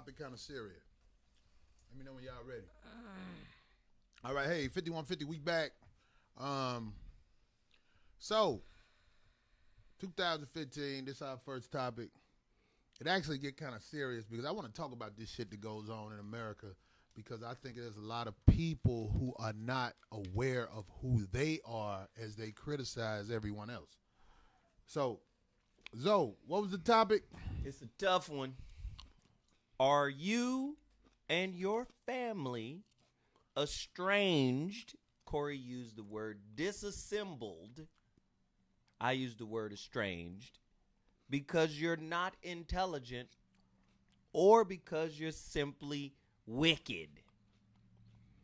topic kind of serious. Let me know when y'all ready. All right, hey, 5150, we back. So, 2015, this is our first topic. It actually get kind of serious because I want to talk about this shit that goes on in America because I think there's a lot of people who are not aware of who they are as they criticize everyone else. So, Zoe, what was the topic? It's a tough one. Are you and your family estranged? Corey used the word disassembled. I used the word estranged because you're not intelligent or because you're simply wicked.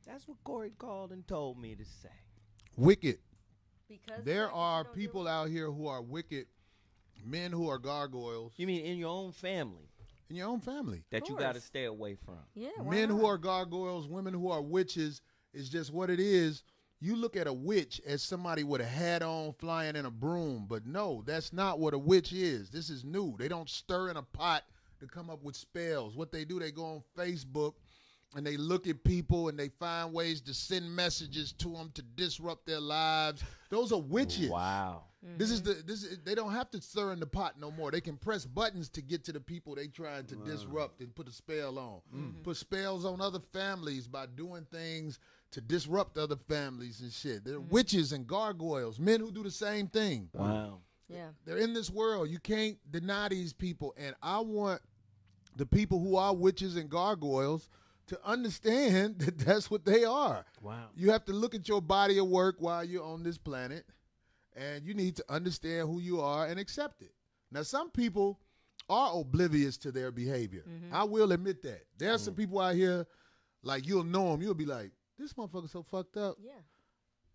That's what Corey called and told me to say. Wicked. Because there are people out here who are wicked, men who are gargoyles. You mean in your own family? In your own family. That you got to stay away from. Yeah, men who are gargoyles, women who are witches, is just what it is. You look at a witch as somebody with a hat on flying in a broom, but no, that's not what a witch is. This is new. They don't stir in a pot to come up with spells. What they do, they go on Facebook and they look at people and they find ways to send messages to them to disrupt their lives. Those are witches. Wow. Mm-hmm. They don't have to stir in the pot no more. They can press buttons to get to the people they trying to disrupt and put a spell on. Mm-hmm. Put spells on other families by doing things to disrupt other families and shit. They're witches and gargoyles, men who do the same thing. Wow. Yeah. They're in this world. You can't deny these people. And I want the people who are witches and gargoyles to understand that that's what they are. Wow. You have to look at your body of work while you're on this planet, and you need to understand who you are and accept it. Now, some people are oblivious to their behavior. Mm-hmm. I will admit that. There are some people out here, like, you'll know them. You'll be like, this motherfucker's so fucked up. Yeah.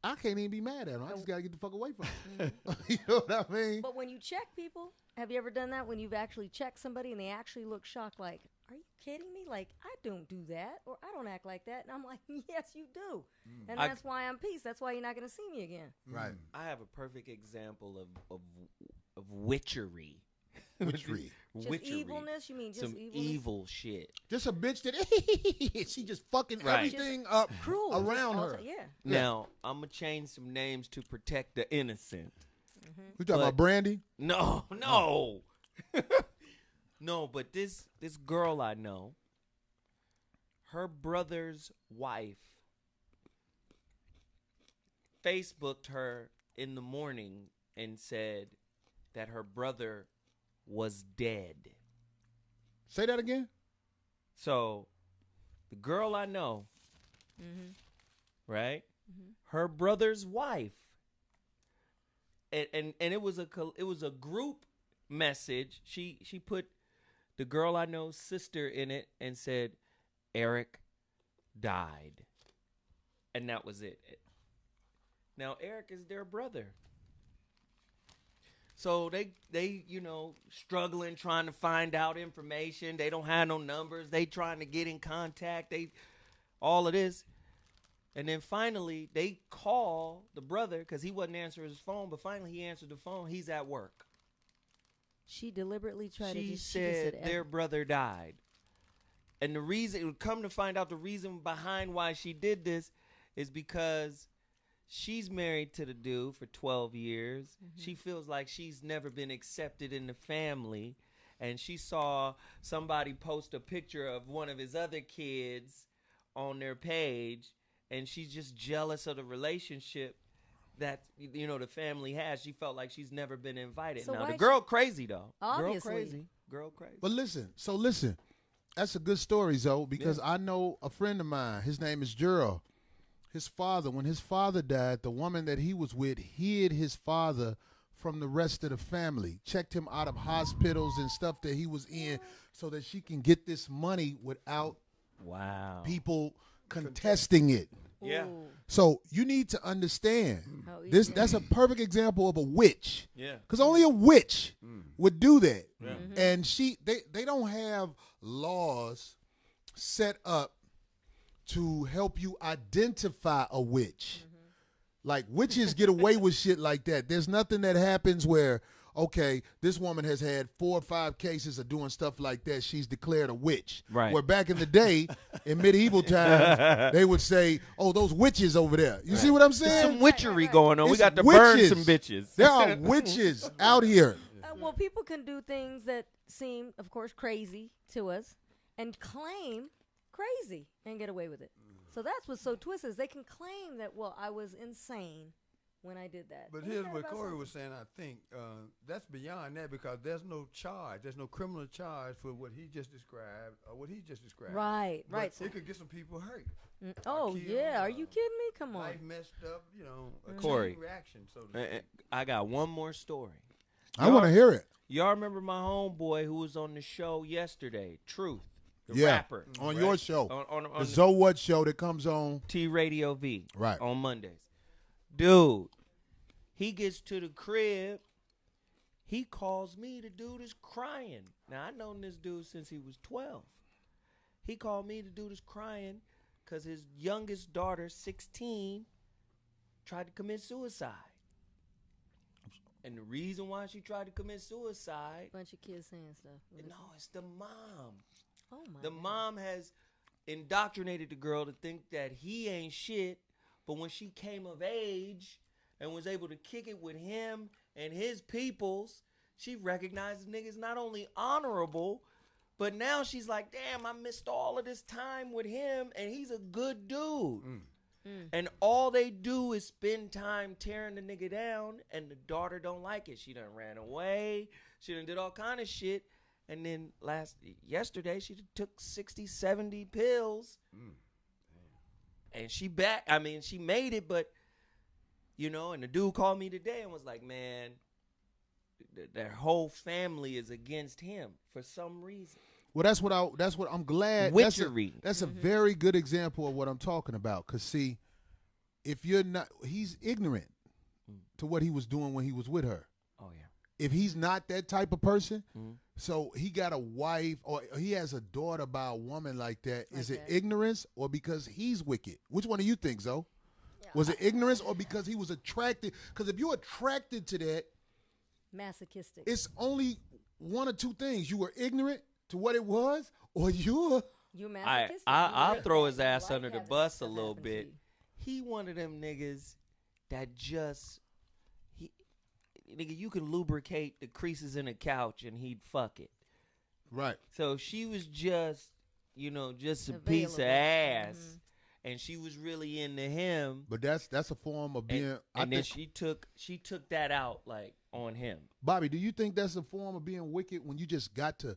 I can't even be mad at him. I just got to get the fuck away from him. You know what I mean? But when you check people, have you ever done that when you've actually checked somebody and they actually look shocked like, are you kidding me? Like, I don't do that or I don't act like that. And I'm like, yes, you do. And that's why I'm peace. That's why you're not going to see me again. Right. I have a perfect example of witchery. Witchery. Just evilness? You mean just some evil shit. Just a bitch that she just fucking everything just up cruel around her. Yeah. Now, I'm going to change some names to protect the innocent. Mm-hmm. You talking about Brandy? No. No, but this girl I know, her brother's wife Facebooked her in the morning and said that her brother was dead. Say that again? So, the girl I know, right? Mm-hmm. Her brother's wife, and it was a group message. She put the girl I know's sister in it and said, Eric died. And that was it. Now, Eric is their brother. So they struggling, trying to find out information. They don't have no numbers. They trying to get in contact. All of this. And then finally, they call the brother because he wasn't answering his phone. But finally, he answered the phone. He's at work. She deliberately tried to She said their brother died. And the reason, come to find out the reason behind why she did this is because she's married to the dude for 12 years. Mm-hmm. She feels like she's never been accepted in the family. And she saw somebody post a picture of one of his other kids on their page. And she's just jealous of the relationship that, the family has. She felt like she's never been invited. So now, the girl crazy, though. Obviously. Girl crazy. But listen. That's a good story, Zoe, because I know a friend of mine. His name is Gerald. His father, when his father died, the woman that he was with hid his father from the rest of the family, checked him out of hospitals and stuff that he was in so that she can get this money without people contesting it. Yeah. So you need to understand this. That's a perfect example of a witch. Yeah. Because only a witch would do that. Yeah. Mm-hmm. And they don't have laws set up to help you identify a witch. Mm-hmm. Like witches get away with shit like that. There's nothing that happens where, okay, this woman has had 4 or 5 cases of doing stuff like that. She's declared a witch. Right. Where back in the day, in medieval times, they would say, oh, those witches over there. You see what I'm There's saying? some witchery going on. We It's got to burn witches. some bitches. There are witches out here. Well, people can do things that seem, of course, crazy to us and claim crazy and get away with it. So that's what's so twisted is they can claim that, well, I was insane when I did that. But Ain't here's that what about Corey something? was saying, I think. That's beyond that because there's no charge. There's no criminal charge for what he just described or what he just described. Right, But right. it could get some people hurt. Oh, killed, yeah. Are you kidding me? Come on. Life messed up, a Corey. chain reaction. So to speak. I got one more story. I want to hear it. Y'all remember my homeboy who was on the show yesterday, Truth, the Yeah. rapper. On right? your show. On The Zo What show that comes on. T Radio V. Right. On Mondays. Dude, he gets to the crib. He calls me. The dude is crying. Now, I known this dude since he was 12. He called me. The dude is crying because his youngest daughter, 16, tried to commit suicide. And the reason why she tried to commit suicide, Bunch of kids saying stuff. What is no, it's the mom. it? Oh, my The God. mom has indoctrinated the girl to think that he ain't shit, but when she came of age and was able to kick it with him and his peoples, she recognized the nigga's not only honorable, but now she's like, damn, I missed all of this time with him, and he's a good dude. And all they do is spend time tearing the nigga down, and the daughter don't like it. She done ran away. She done did all kind of shit. And then yesterday, she took 60, 70 pills. And she she made it, but, and the dude called me today and was like, man, their whole family is against him for some reason. Well, that's what I'm glad. Witchery. That's a very good example of what I'm talking about. Because, see, if you're not, he's ignorant to what he was doing when he was with her. Oh, yeah. If he's not that type of person, so he got a wife or he has a daughter by a woman like that, is it ignorance or because he's wicked? Which one do you think, Zo? Yeah. Was it ignorance or because he was attracted? Because if you're attracted to that, Masochistic. it's only one or two things. You were ignorant to what it was, or you're masochistic. I'll throw his Your ass wife under the had bus a stuff little happen to bit. you. He one of them niggas that nigga, you can lubricate the creases in a couch and he'd fuck it. right. So she was just a piece of Available. ass, and she was really into him. But that's a form of being. And then she took that out like on him. Bobby, do you think that's a form of being wicked when you just got to,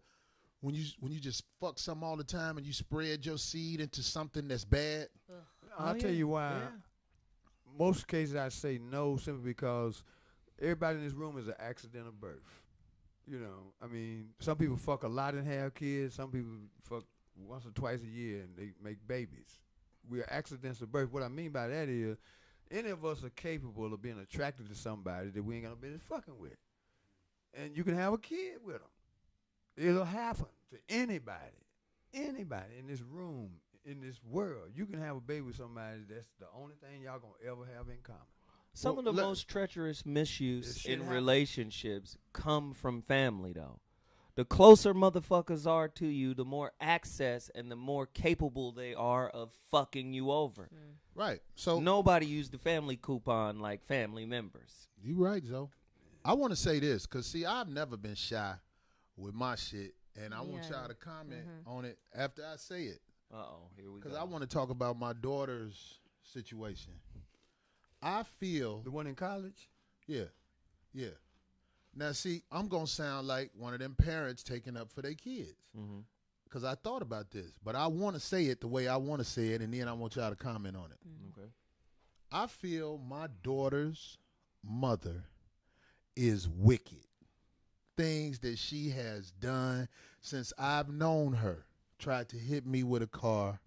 when you just fuck something all the time and you spread your seed into something that's bad? I'll tell you why. Most cases I say no simply because everybody in this room is an accidental birth. I mean, some people fuck a lot and have kids. Some people fuck once or twice a year and they make babies. We are accidents of birth. What I mean by that is any of us are capable of being attracted to somebody that we ain't got no business fucking with. And you can have a kid with them. It'll happen to anybody. Anybody in this room, in this world. You can have a baby with somebody that's the only thing y'all going to ever have in common. Some of the most treacherous misuse in happen. relationships come from family, though. The closer motherfuckers are to you, the more access and the more capable they are of fucking you over. Right. So Nobody used the family coupon like family members. you right, Zo. I want to say this because, see, I've never been shy with my shit, and I want y'all to comment on it after I say it. Uh-oh, here we go. Because I want to talk about my daughter's situation. I feel... The one in college? Yeah. Now, see, I'm going to sound like one of them parents taking up for their kids. Because I thought about this. But I want to say it the way I want to say it, and then I want y'all to comment on it. Okay. I feel my daughter's mother is wicked. Things that she has done since I've known her. Tried to hit me with a car,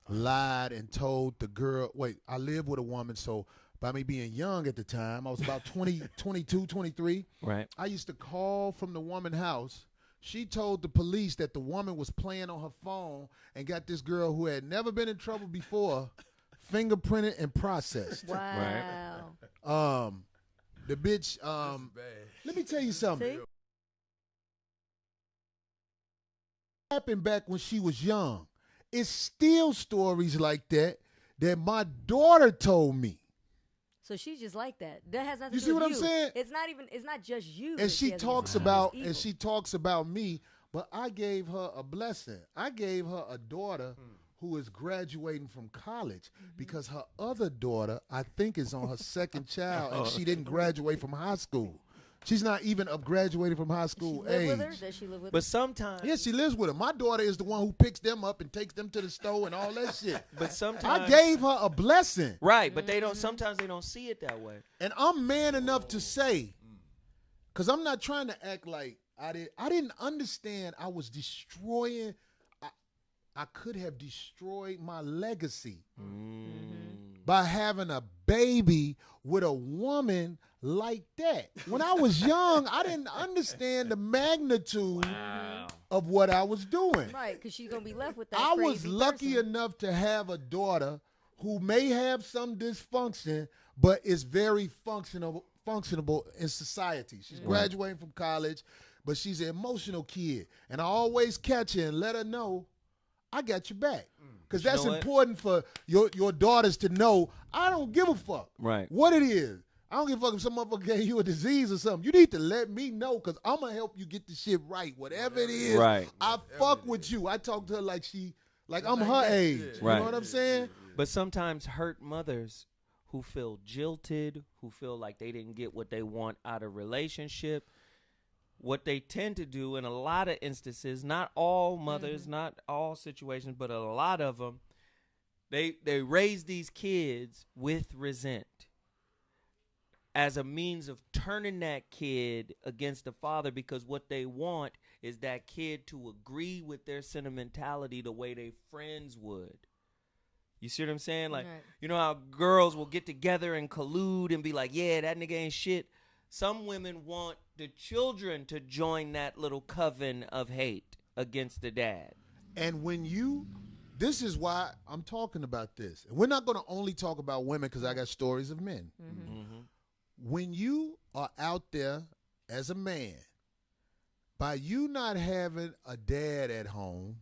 lied and told the girl, wait, I live with a woman, so by me being young at the time, I was about 20, 22, 23. Right. I used to call from the woman's house. She told the police that the woman was playing on her phone and got this girl who had never been in trouble before fingerprinted and processed. Wow. The bitch, Let me tell you something. See? Happened back when she was young. It's still stories like that my daughter told me. So she's just like that. That has nothing You to see do what with I'm you. saying? It's not just you. And that she has talks against you. about It's and she talks about me, but I gave her a blessing. I gave her a daughter who is graduating from college because her other daughter, I think, is on her second child and she didn't graduate from high school. She's not even up graduating from high school Does she live age. with her? Does she live with But her? sometimes, Yeah, she lives with her. My daughter is the one who picks them up and takes them to the store and all that shit. but sometimes, I gave her a blessing. right, but they don't. Sometimes they don't see it that way. And I'm man enough to say, because I'm not trying to act like I didn't understand I was destroying. I could have destroyed my legacy by having a baby with a woman like that. When I was young, I didn't understand the magnitude of what I was doing. Right, because she's gonna be left with that. I crazy was lucky person. enough to have a daughter who may have some dysfunction, but is very functionable in society. She's graduating from college, but she's an emotional kid. And I always catch her and let her know, I got your back. Because that's important for your daughters to know, I don't give a fuck what it is. I don't give a fuck if some motherfucker gave you a disease or something. You need to let me know because I'm going to help you get the shit right. Whatever it is, I fuck with you. I talk to her like I'm her age. You know what I'm saying? But sometimes hurt mothers who feel jilted, who feel like they didn't get what they want out of relationship, what they tend to do in a lot of instances, not all mothers, not all situations, but a lot of them, they raise these kids with resent as a means of turning that kid against the father, because what they want is that kid to agree with their sentimentality the way their friends would. You see what I'm saying? Like, you know how girls will get together and collude and be like, yeah, that nigga ain't shit. Some women want the children to join that little coven of hate against the dad. And this is why I'm talking about this. And we're not going to only talk about women because I got stories of men. When you are out there as a man, by you not having a dad at home,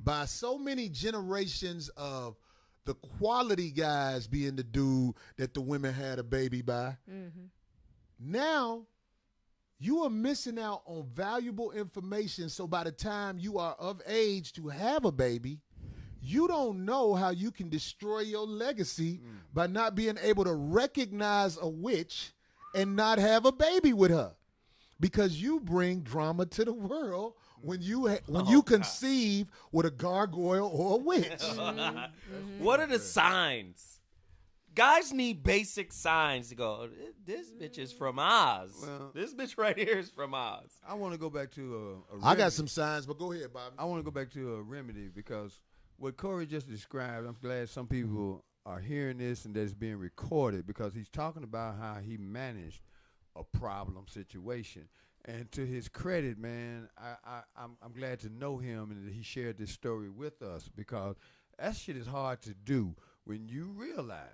by so many generations of the quality guys being the dude that the women had a baby by, now you are missing out on valuable information. So by the time you are of age to have a baby, you don't know how you can destroy your legacy by not being able to recognize a witch and not have a baby with her, because you bring drama to the world when you conceive with a gargoyle or a witch. What are the signs? Guys need basic signs to go, this bitch is from Oz. Well, this bitch right here is from Oz. I want to go back to a I got some signs, but go ahead, Bobby. I want to go back to a remedy, because what Corey just described, I'm glad some people are hearing this and that it's being recorded, because he's talking about how he managed a problem situation. And to his credit, man, I'm glad to know him and that he shared this story with us, because that shit is hard to do when you realize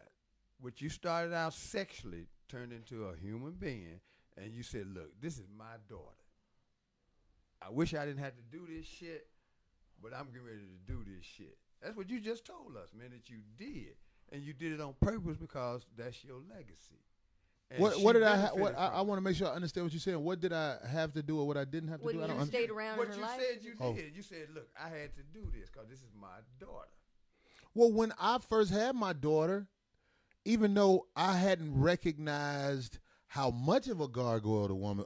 what you started out sexually turned into a human being, and you said, look, this is my daughter. I wish I didn't have to do this shit, but I'm getting ready to do this shit. That's what you just told us, man, that you did. And you did it on purpose because that's your legacy. And What did I want to make sure I understand what you're saying. What did I have to do or what I didn't have to do? When you stayed around in her life? What you said you did. You said, look, I had to do this because this is my daughter. Well, when I first had my daughter, even though I hadn't recognized how much of a gargoyle the woman,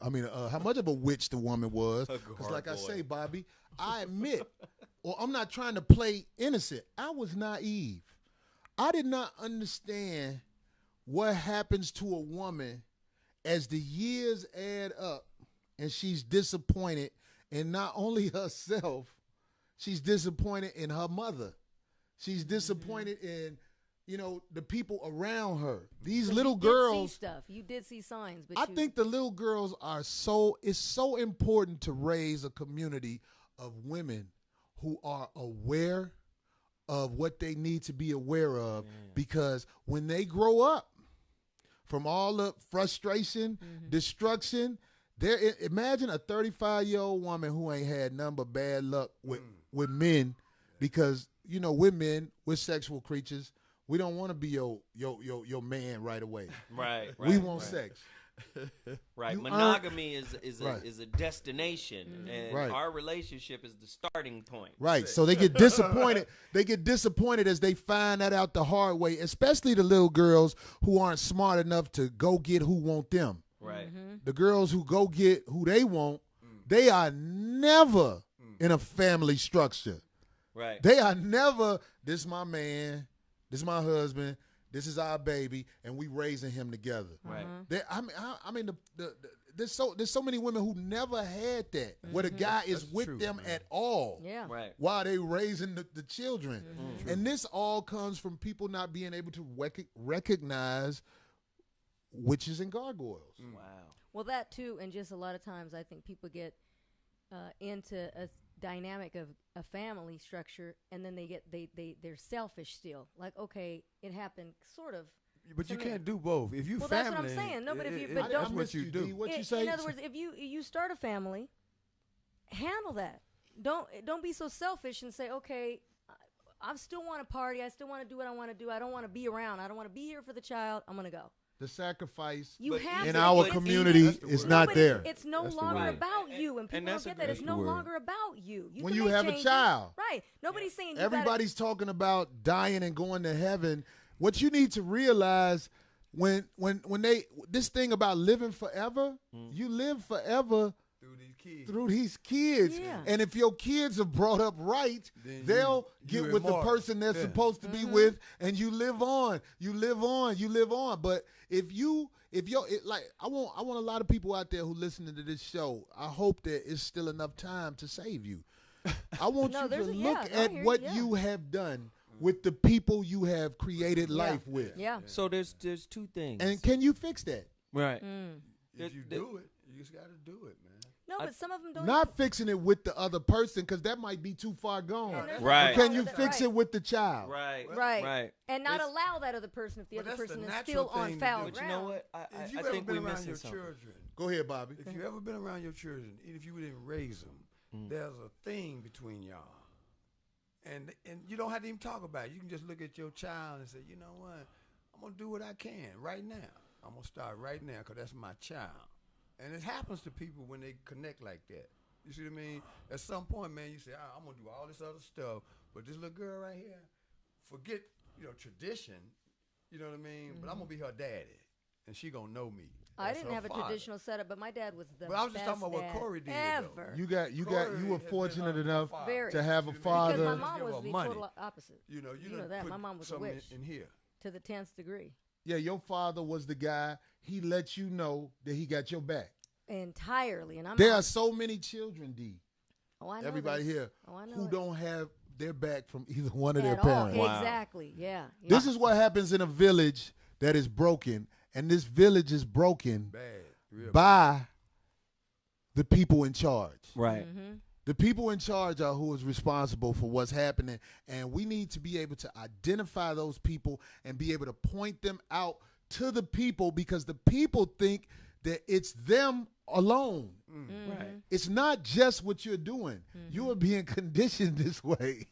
how much of a witch the woman was, because like I say, Bobby, I admit, or I'm not trying to play innocent, I was naive. I did not understand what happens to a woman as the years add up and she's disappointed in not only herself, she's disappointed in her mother. She's disappointed in, the people around her. These little girls. See stuff. You did see signs, but I think the little girls it's so important to raise a community of women who are aware of what they need to be aware of, because when they grow up from all the frustration, destruction, Imagine a 35-year-old woman who ain't had nothing but bad luck with men, because we're men, we're sexual creatures. We don't want to be your man right away. Right. We want sex. Right. You Monogamy is Right. a destination, and Right. our relationship is the starting point. Right. So they get disappointed. They get disappointed as they find that out the hard way, especially the little girls who aren't smart enough to go get who want them. Right. The girls who go get who they want, they are never in a family structure. Right. They are never, this my man, this my husband, this is our baby, and we raising him together. Right. There's so many women who never had that, where the guy is That's with true, them man. at all. Yeah. Right. While they raising the children. And this all comes from people not being able to recognize witches and gargoyles. Wow. Well, that too, and just a lot of times I think people get into a dynamic of a family structure, and then they're selfish still. Like, okay, it happened, sort of. But you to me. can't do both. If you Well, family, that's what I'm saying. No, but if you- but I don't- missed that's what you D. do. What you In say? other words, if you start a family, handle that. Don't be so selfish and say, okay, I still want to party. I still want to do what I want to do. I don't want to be around. I don't want to be here for the child. I'm gonna go. The sacrifice You But have in to. our It's- community That's the is word. not but there. It's no That's the longer word. about you, and people don't that's a get that. It's great no word. longer about you. When can you make have a changes. child. Right? Nobody's saying you Everybody's talking about dying and going to heaven. What you need to realize when this thing about living forever, you live forever through these kids. Yeah. And if your kids are brought up right, Then they'll you get with the immortal. person they're Yeah. supposed to be with, and you live on. You live on. You live on. But if you're like, I want a lot of people out there who listening to this show. I hope that it's still enough time to save you. I want No, you to there's a- look yeah, I at hear what you, yeah. you have done with the people you have created life with. Yeah. So there's two things. And can you fix that? right. If you do it, you just got to do it, man. No, but some of them don't. Not fixing it with the other person, because that might be too far gone. And there's Right. nothing Can wrong you with that. fix Right. it with the child? Right. Right. Right. And not It's- allow that other person if the But other that's the person is natural still on thing to foul do. But you know ground. what? If you I ever think been we're around missing your something. children, Go ahead, Bobby. if you ever been around your children, even if you didn't raise them, there's a thing between y'all. And you don't have to even talk about it. You can just look at your child and say, you know what? I'm going to do what I can right now. I'm going to start right now because that's my child. And it happens to people when they connect like that. You see what I mean? At some point, man, you say, I'm going to do all this other stuff, but this little girl right here, forget, tradition, you know what I mean? But I'm going to be her daddy, and she going to know me. I as didn't her have a father. traditional setup, but my dad was the But I was just best talking about what dad Corey did, though. ever. You were fortunate enough Very. to have a Because father. my Just mom give was her the money. total opposite You know know that. My mom was a something witch. in here. to the 10th degree. Yeah, your father was the guy. He let you know that he got your back. Entirely. And I'm There not- are so many children, D. oh, I know Everybody this. here Oh, I know who it. don't have their back from either one of their At all. parents. Wow. Exactly. Yeah. This is what happens in a village that is broken, and this village is broken Bad. Real bad. by the people in charge. Right. The people in charge are who is responsible for what's happening, and we need to be able to identify those people and be able to point them out to the people, because the people think that it's them alone. Right. It's not just what you're doing. You are being conditioned this way.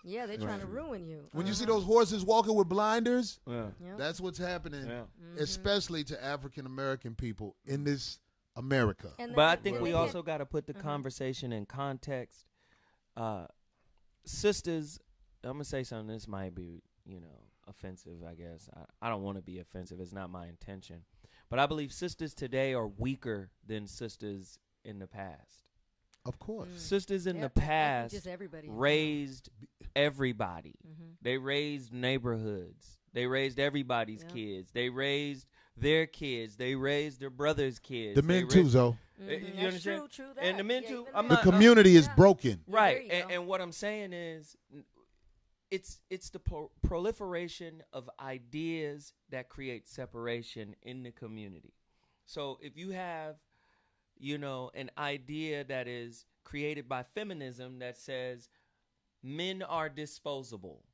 Yeah, they're trying to ruin you. When you see those horses walking with blinders, Yeah. Yep. that's what's happening, Yeah. especially to African American people in this America. And But I then- think and we then- also got to put the conversation in context. Sisters, I'm gonna say something. This might be, offensive. I guess I don't want to be offensive. It's not my intention. But I believe sisters today are weaker than sisters in the past. Of course. Sisters in Yep, the I think past just everybody. raised everybody. They raised neighborhoods. They raised everybody's Yeah. kids. They raised their kids. They raised their brother's kids. The They men too, raised- Zoe. You That's understand? true. And the men Yeah, too. even I'm The not- community is yeah. broken. Yeah, Right. there you go. And what I'm saying is, it's the proliferation of ideas that create separation in the community. So if you have, an idea that is created by feminism that says men are disposable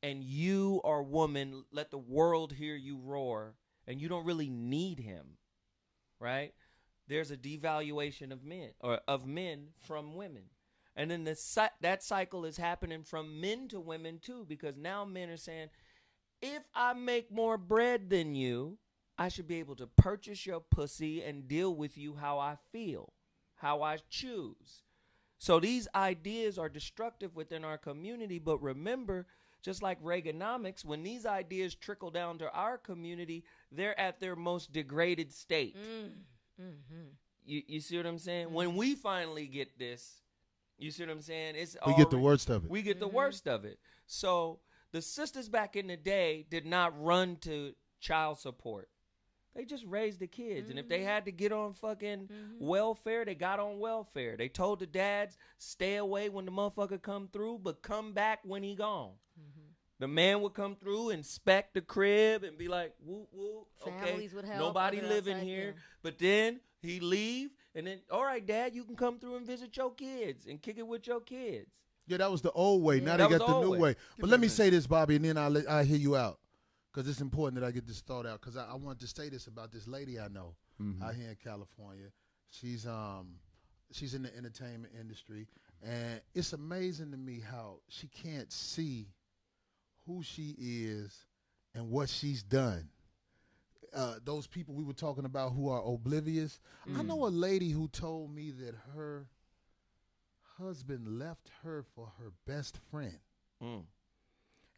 and you are woman, let the world hear you roar, and you don't really need him, right? there's a devaluation of men or of men from women. And then that cycle is happening from men to women too, because now men are saying, if I make more bread than you, I should be able to purchase your pussy and deal with you how I feel, how I choose. So these ideas are destructive within our community. But remember, just like Reaganomics, when these ideas trickle down to our community, they're at their most degraded state. Mm-hmm. You see what I'm saying? When we finally get this, you see what I'm saying? We get the worst of it. We get the worst of it. So the sisters back in the day did not run to child support. They just raised the kids. And if they had to get on fucking welfare, they got on welfare. They told the dads, stay away when the motherfucker come through, but come back when he gone. The man would come through, inspect the crib, and be like, whoop, whoop, Families would help, nobody other living outside, here. yeah. But then he leave, and then, all right, Dad, you can come through and visit your kids and kick it with your kids. Yeah, that was the old way. Now That they was got the the old new way. way. But let me say this, Bobby, and then I'll hear you out. Because it's important that I get this thought out. Because I wanted to say this about this lady I know out here in California. She's in the entertainment industry. And it's amazing to me how she can't see who she is and what she's done. Those people we were talking about who are oblivious. I know a lady who told me that her husband left her for her best friend.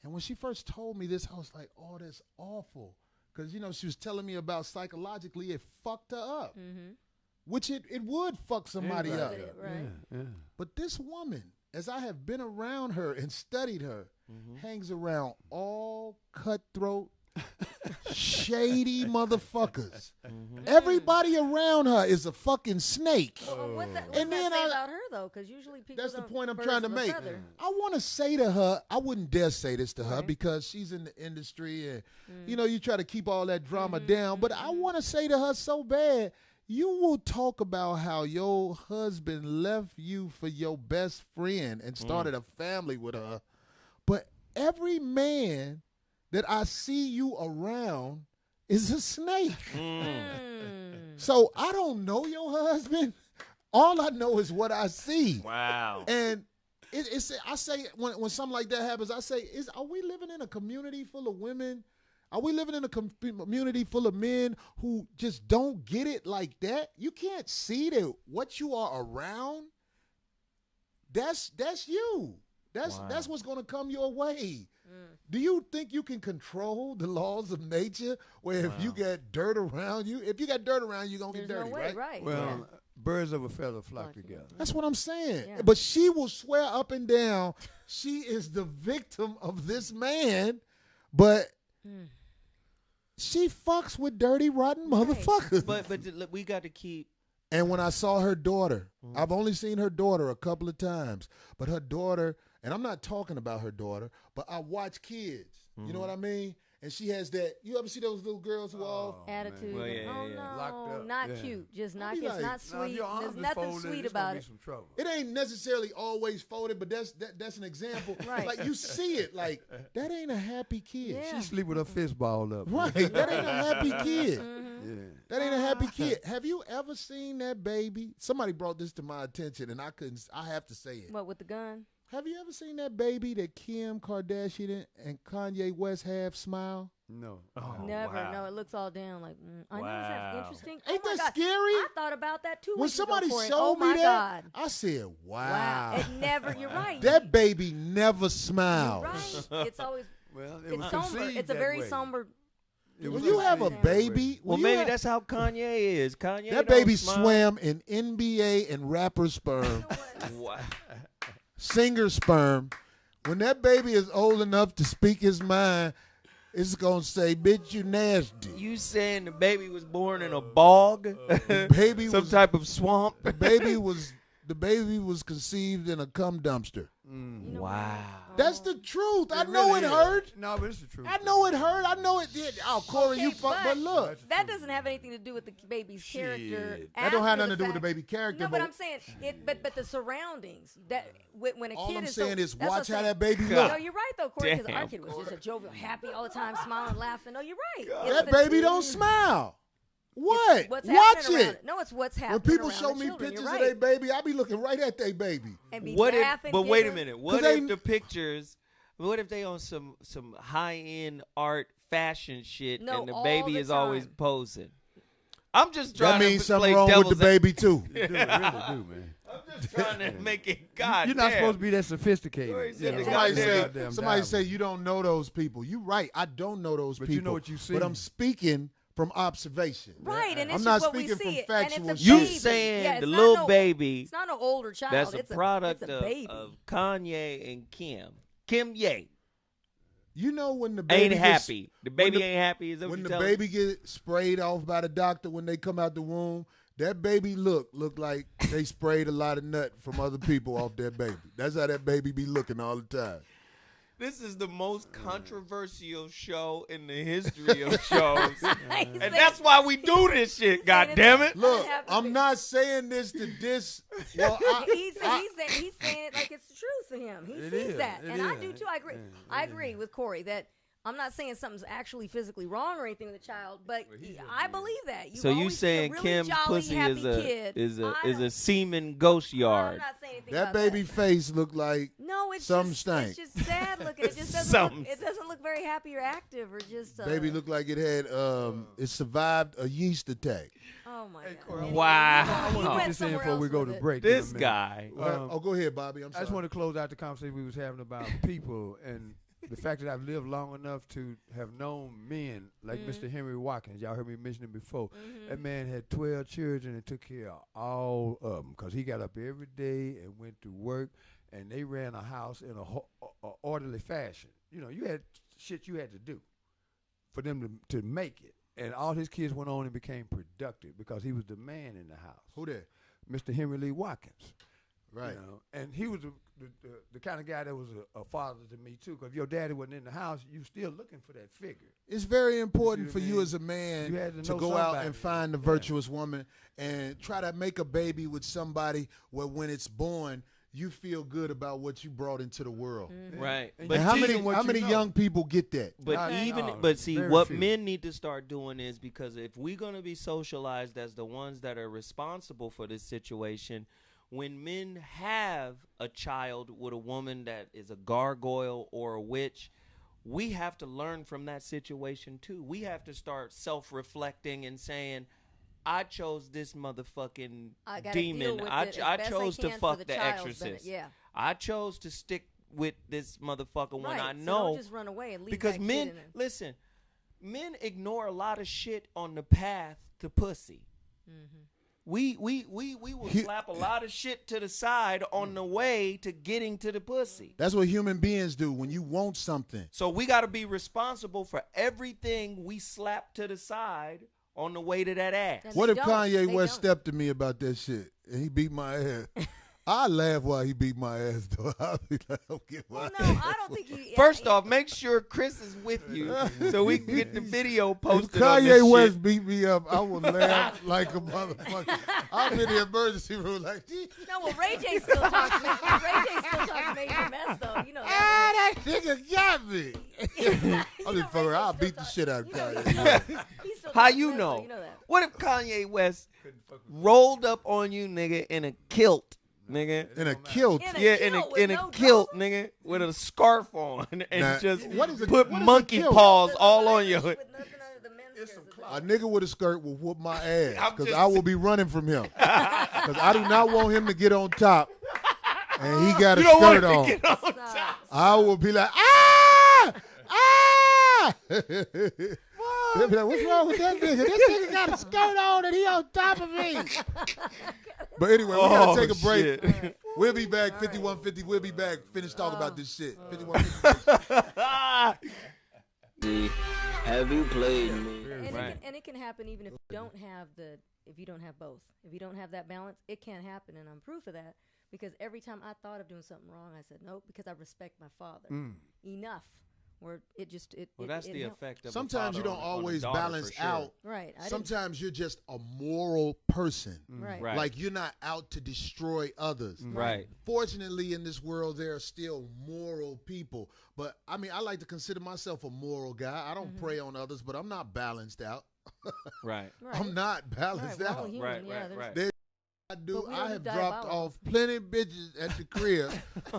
And when she first told me this, I was like, oh, that's awful. Because, she was telling me about psychologically it fucked her up. Which it would fuck somebody up. Right. Yeah. But this woman, as I have been around her and studied her, hangs around all cutthroat, shady motherfuckers. Everybody around her is a fucking snake. Well, what that And then say about her though? Because usually people. That's the don't point I'm birds trying to of a make. feather. I want to say to her, I wouldn't dare say this to her Right. because she's in the industry and, you try to keep all that drama down. But I want to say to her so bad, you will talk about how your husband left you for your best friend and started a family with her. But every man that I see you around is a snake. So I don't know your husband. All I know is what I see. Wow. And I say when something like that happens, I say, are we living in a community full of women? Are we living in a community full of men who just don't get it like that? You can't see that what you are around. That's you. That's what's going to come your way. Do you think you can control the laws of nature? Where if you got dirt around you, you're going to get There's dirty, no way, right? Well, birds of a feather flock together. That's what I'm saying. Yeah. But she will swear up and down she is the victim of this man, but she fucks with dirty, rotten motherfuckers. But we got to keep. And when I saw her daughter, I've only seen her daughter a couple of times, but her daughter, and I'm not talking about her daughter, but I watch kids. You know what I mean? And she has that. You ever see those little girls who all Attitude. Well, yeah, oh yeah. no, Locked up. not Yeah. cute. Just I'll not. be It's like, not Now, if sweet. your arms There's is nothing folded, sweet it's gonna about be it. some trouble. It ain't necessarily always folded, but that's an example. Right. Like you see it, like that ain't a happy kid. Yeah. She sleep with her fist balled up. Right, that ain't a happy kid. Yeah. That ain't a happy kid. Have you ever seen that baby? Somebody brought this to my attention, and I have to say it. What with the gun? Have you ever seen that baby that Kim Kardashian and Kanye West have smile? No. Never. wow. No, it looks all down. Like I know. Is that Wow. interesting? Ain't oh my that God. scary? I thought about that too. When weeks ago, somebody Corey. showed oh me my that, God. I said, wow. It never. You're right. That baby never You're smiles. right. It's always. Well, it It's was somber. conceived It's a that very way. somber. It When was you have a conceived that way. baby, Well, when you maybe have- that's how Kanye is. Kanye. that don't baby smile. swam in NBA and rapper sperm, Wow. singer sperm. When that baby is old enough to speak his mind, it's gonna say, "Bitch, you nasty." You saying the baby was born in a bog? Baby Some was type of swamp? the baby was conceived in a cum dumpster. You know Wow. That's the truth. I It know really it is. hurt. No, but it's the truth. I know it hurt. I know it did. Oh, Corey, Okay, you fuck. But look, That doesn't have anything to do with the baby's character. that don't have after nothing to do with the fact. baby character. No, but I'm saying it. But the surroundings. That when a all kid I'm is saying so, is that's watch what how I'm that saying. baby God. look. No, you're right though, Corey. Because our Damn, kid was just a jovial, happy all the time, smiling, laughing. No, you're right. It's That the- baby don't smile. What? What's Watch happening around it. No, it's what's When happening people around show the me children. pictures You're of right. their baby, I be looking right at their baby. And be What if? laughing, But wait a giggling. minute. What 'Cause if the pictures? What if they on some high end art fashion shit No, and the all baby the is always time. posing? I'm just That trying means to something play wrong devil's with the baby too. You do, it really do, man. I'm just trying to make it. God, You're not damn. supposed to be that sophisticated. Corey said the Somebody goddamn- say, goddamn somebody diamond. say you don't know those people. You right. I don't know those But people. you know what you see. But I'm speaking from observation. Right, and I'm it's not just what we speaking from see. factual And it's a shit. You baby. saying Yeah, the it's not little no- baby It's not an older child. that's a it's product it's a baby. of Kanye and Kim Ye You know when the baby ain't gets- happy. The baby the- ain't happy. Is that when what the you telling me? baby get sprayed off by the doctor when they come out the womb, that baby look like they sprayed a lot of nut from other people off that baby. That's how that baby be looking all the time. This is the most controversial show in the history of shows. And And that's why we do this shit, God damn it. Look, Unhappy I'm baby. not saying this to diss. Well, he's saying it like it's the truth to him. He It sees is. that, It and I is. do too. I agree. I agree with Corey that I'm not saying something's actually physically wrong or anything with the child, but I believe that. So you always see a saying really Kim's jolly, pussy happy is a kid. is a I is a don't- semen ghost I'm yard? not saying anything that about baby that. face look like No, it's something just stank. it's just sad looking. It just doesn't Something. look, it doesn't look very happy or active or just baby look like it had it survived a yeast attack. Oh my god! Corey, I Anyway, Wow. I he want to went get this in somewhere before we else go with to it. break. in a This minute. guy. Go ahead, Bobby. I'm I sorry. just want to close out the conversation we was having about people and the fact that I've lived long enough to have known men like Mr. Henry Watkins. Y'all heard me mention him before. That man had 12 children and took care of all of them because he got up every day and went to work, and they ran a house in a orderly fashion. You know, you had shit you had to do for them to make it. And all his kids went on and became productive because he was the man in the house. Who that? Mr. Henry Lee Watkins. Right. You know, and he was the kind of guy that was a father to me too. Because if your daddy wasn't in the house, you still looking for that figure. It's very important You for see what I you mean? as a man You had to to know go out somebody. and find the Yeah. virtuous woman and try to make a baby with somebody where when it's born, you feel good about what you brought into the world. Right. And But And how teach many them what how you many know. young people get that? But Not even all, but see very what few. men need to start doing is because if we're gonna be socialized as the ones that are responsible for this situation, when men have a child with a woman that is a gargoyle or a witch, we have to learn from that situation too. We have to start self-reflecting and saying, I chose this motherfucking I gotta deal demon. with I it as I best chose to can for fuck the the child's exorcist. benefit. Yeah. I chose to stick with this motherfucker when Right. I So know don't just run away and leave because that kid men in there. listen, men ignore a lot of shit on the path to pussy. We will He- slap a lot of shit to the side on the way to getting to the pussy. That's what human beings do when you want something. So we got to be responsible for everything we slap to the side on the way to that ass. And What they if don't. Kanye They West don't. stepped to me about that shit and he beat my ass? I laugh while he beat my ass though. I'll be like, I'll get my Well, no, I don't think you. First off, make sure Chris is with you so we can get the video If posted on this Kanye West shit. beat me up, I would laugh like a motherfucker. I'm in the emergency room like, No, well, Ray J still talks. Ray J still talks major mess, though. You know ah, that. that nigga got me. I'm just fucking. I'll beat the shit out of Kanye. He still How talks you mess, know? though, you know that. What if Kanye West rolled up on you, nigga, in a kilt, nigga? In a kilt. In a Yeah, kilt with in a no kilt, drawers? nigga, with a scarf on, and Now, just what is a- put what is a monkey kilt? paws With all no on you. With nothing under the men's skirts. A nigga with a skirt will whoop my ass I'm because just- I will be running from him. Because I do not want him to get on top and he got a You don't want skirt him to on. get on Stop. top. I will be like, ah! Ah! They'll be like, what's wrong with that nigga? This nigga got a skirt on and he on top of me. But anyway, we got to take a break. shit. We'll be back, 5150. We'll be back. Finish talking about this shit. 5150. Have you played me? And it can happen even if you don't have both. If you don't have that balance, it can happen, and I'm proof of that. Because every time I thought of doing something wrong, I said nope, because I respect my father enough. Where it just Well, that's it the helped. effect of a Sometimes you father don't on a always daughter, balance for sure. out. Right. I didn't- Sometimes you're just a moral person. Right. Right. Like you're not out to destroy others. Right. Fortunately, in this world, there are still moral people. But I mean, I like to consider myself a moral guy. I don't prey on others, but I'm not balanced out. Right. I'm not balanced We're all out. human. Right, Yeah, right, there's- right. There- I do. But we I don't have do dropped diabolical. off plenty bitches at the crib,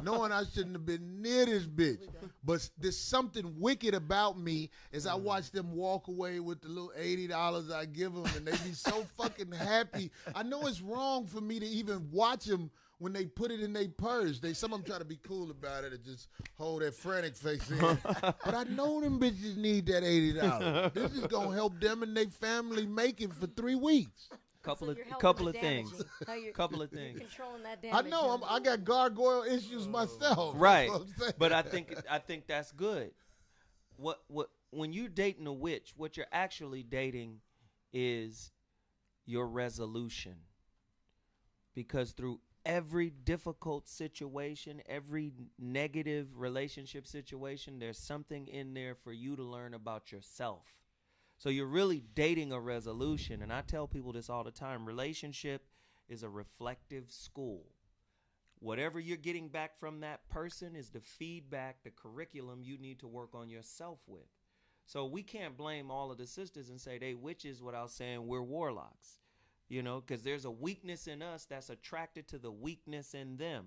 knowing I shouldn't have been near this bitch. But there's something wicked about me as I watch them walk away with the little $80 I give them, and they be so fucking happy. I know it's wrong for me to even watch them when they put it in their purse. Some of them try to be cool about it and just hold that frantic face in. But I know them bitches need that $80. This is gonna help them and their family make it for 3 weeks. So you're helping Couple the of things. damaging. How you're Couple of you're things. controlling that I damage. know I got gargoyle issues myself. That's Right. what I'm saying. But I think that's good. What when you're dating a witch, what you're actually dating is your resolution. Because through every difficult situation, every negative relationship situation, there's something in there for you to learn about yourself. So you're really dating a resolution. And I tell people this all the time. Relationship is a reflective school. Whatever you're getting back from that person is the feedback, the curriculum you need to work on yourself with. So we can't blame all of the sisters and say they witches without saying we're warlocks. You know, because there's a weakness in us that's attracted to the weakness in them.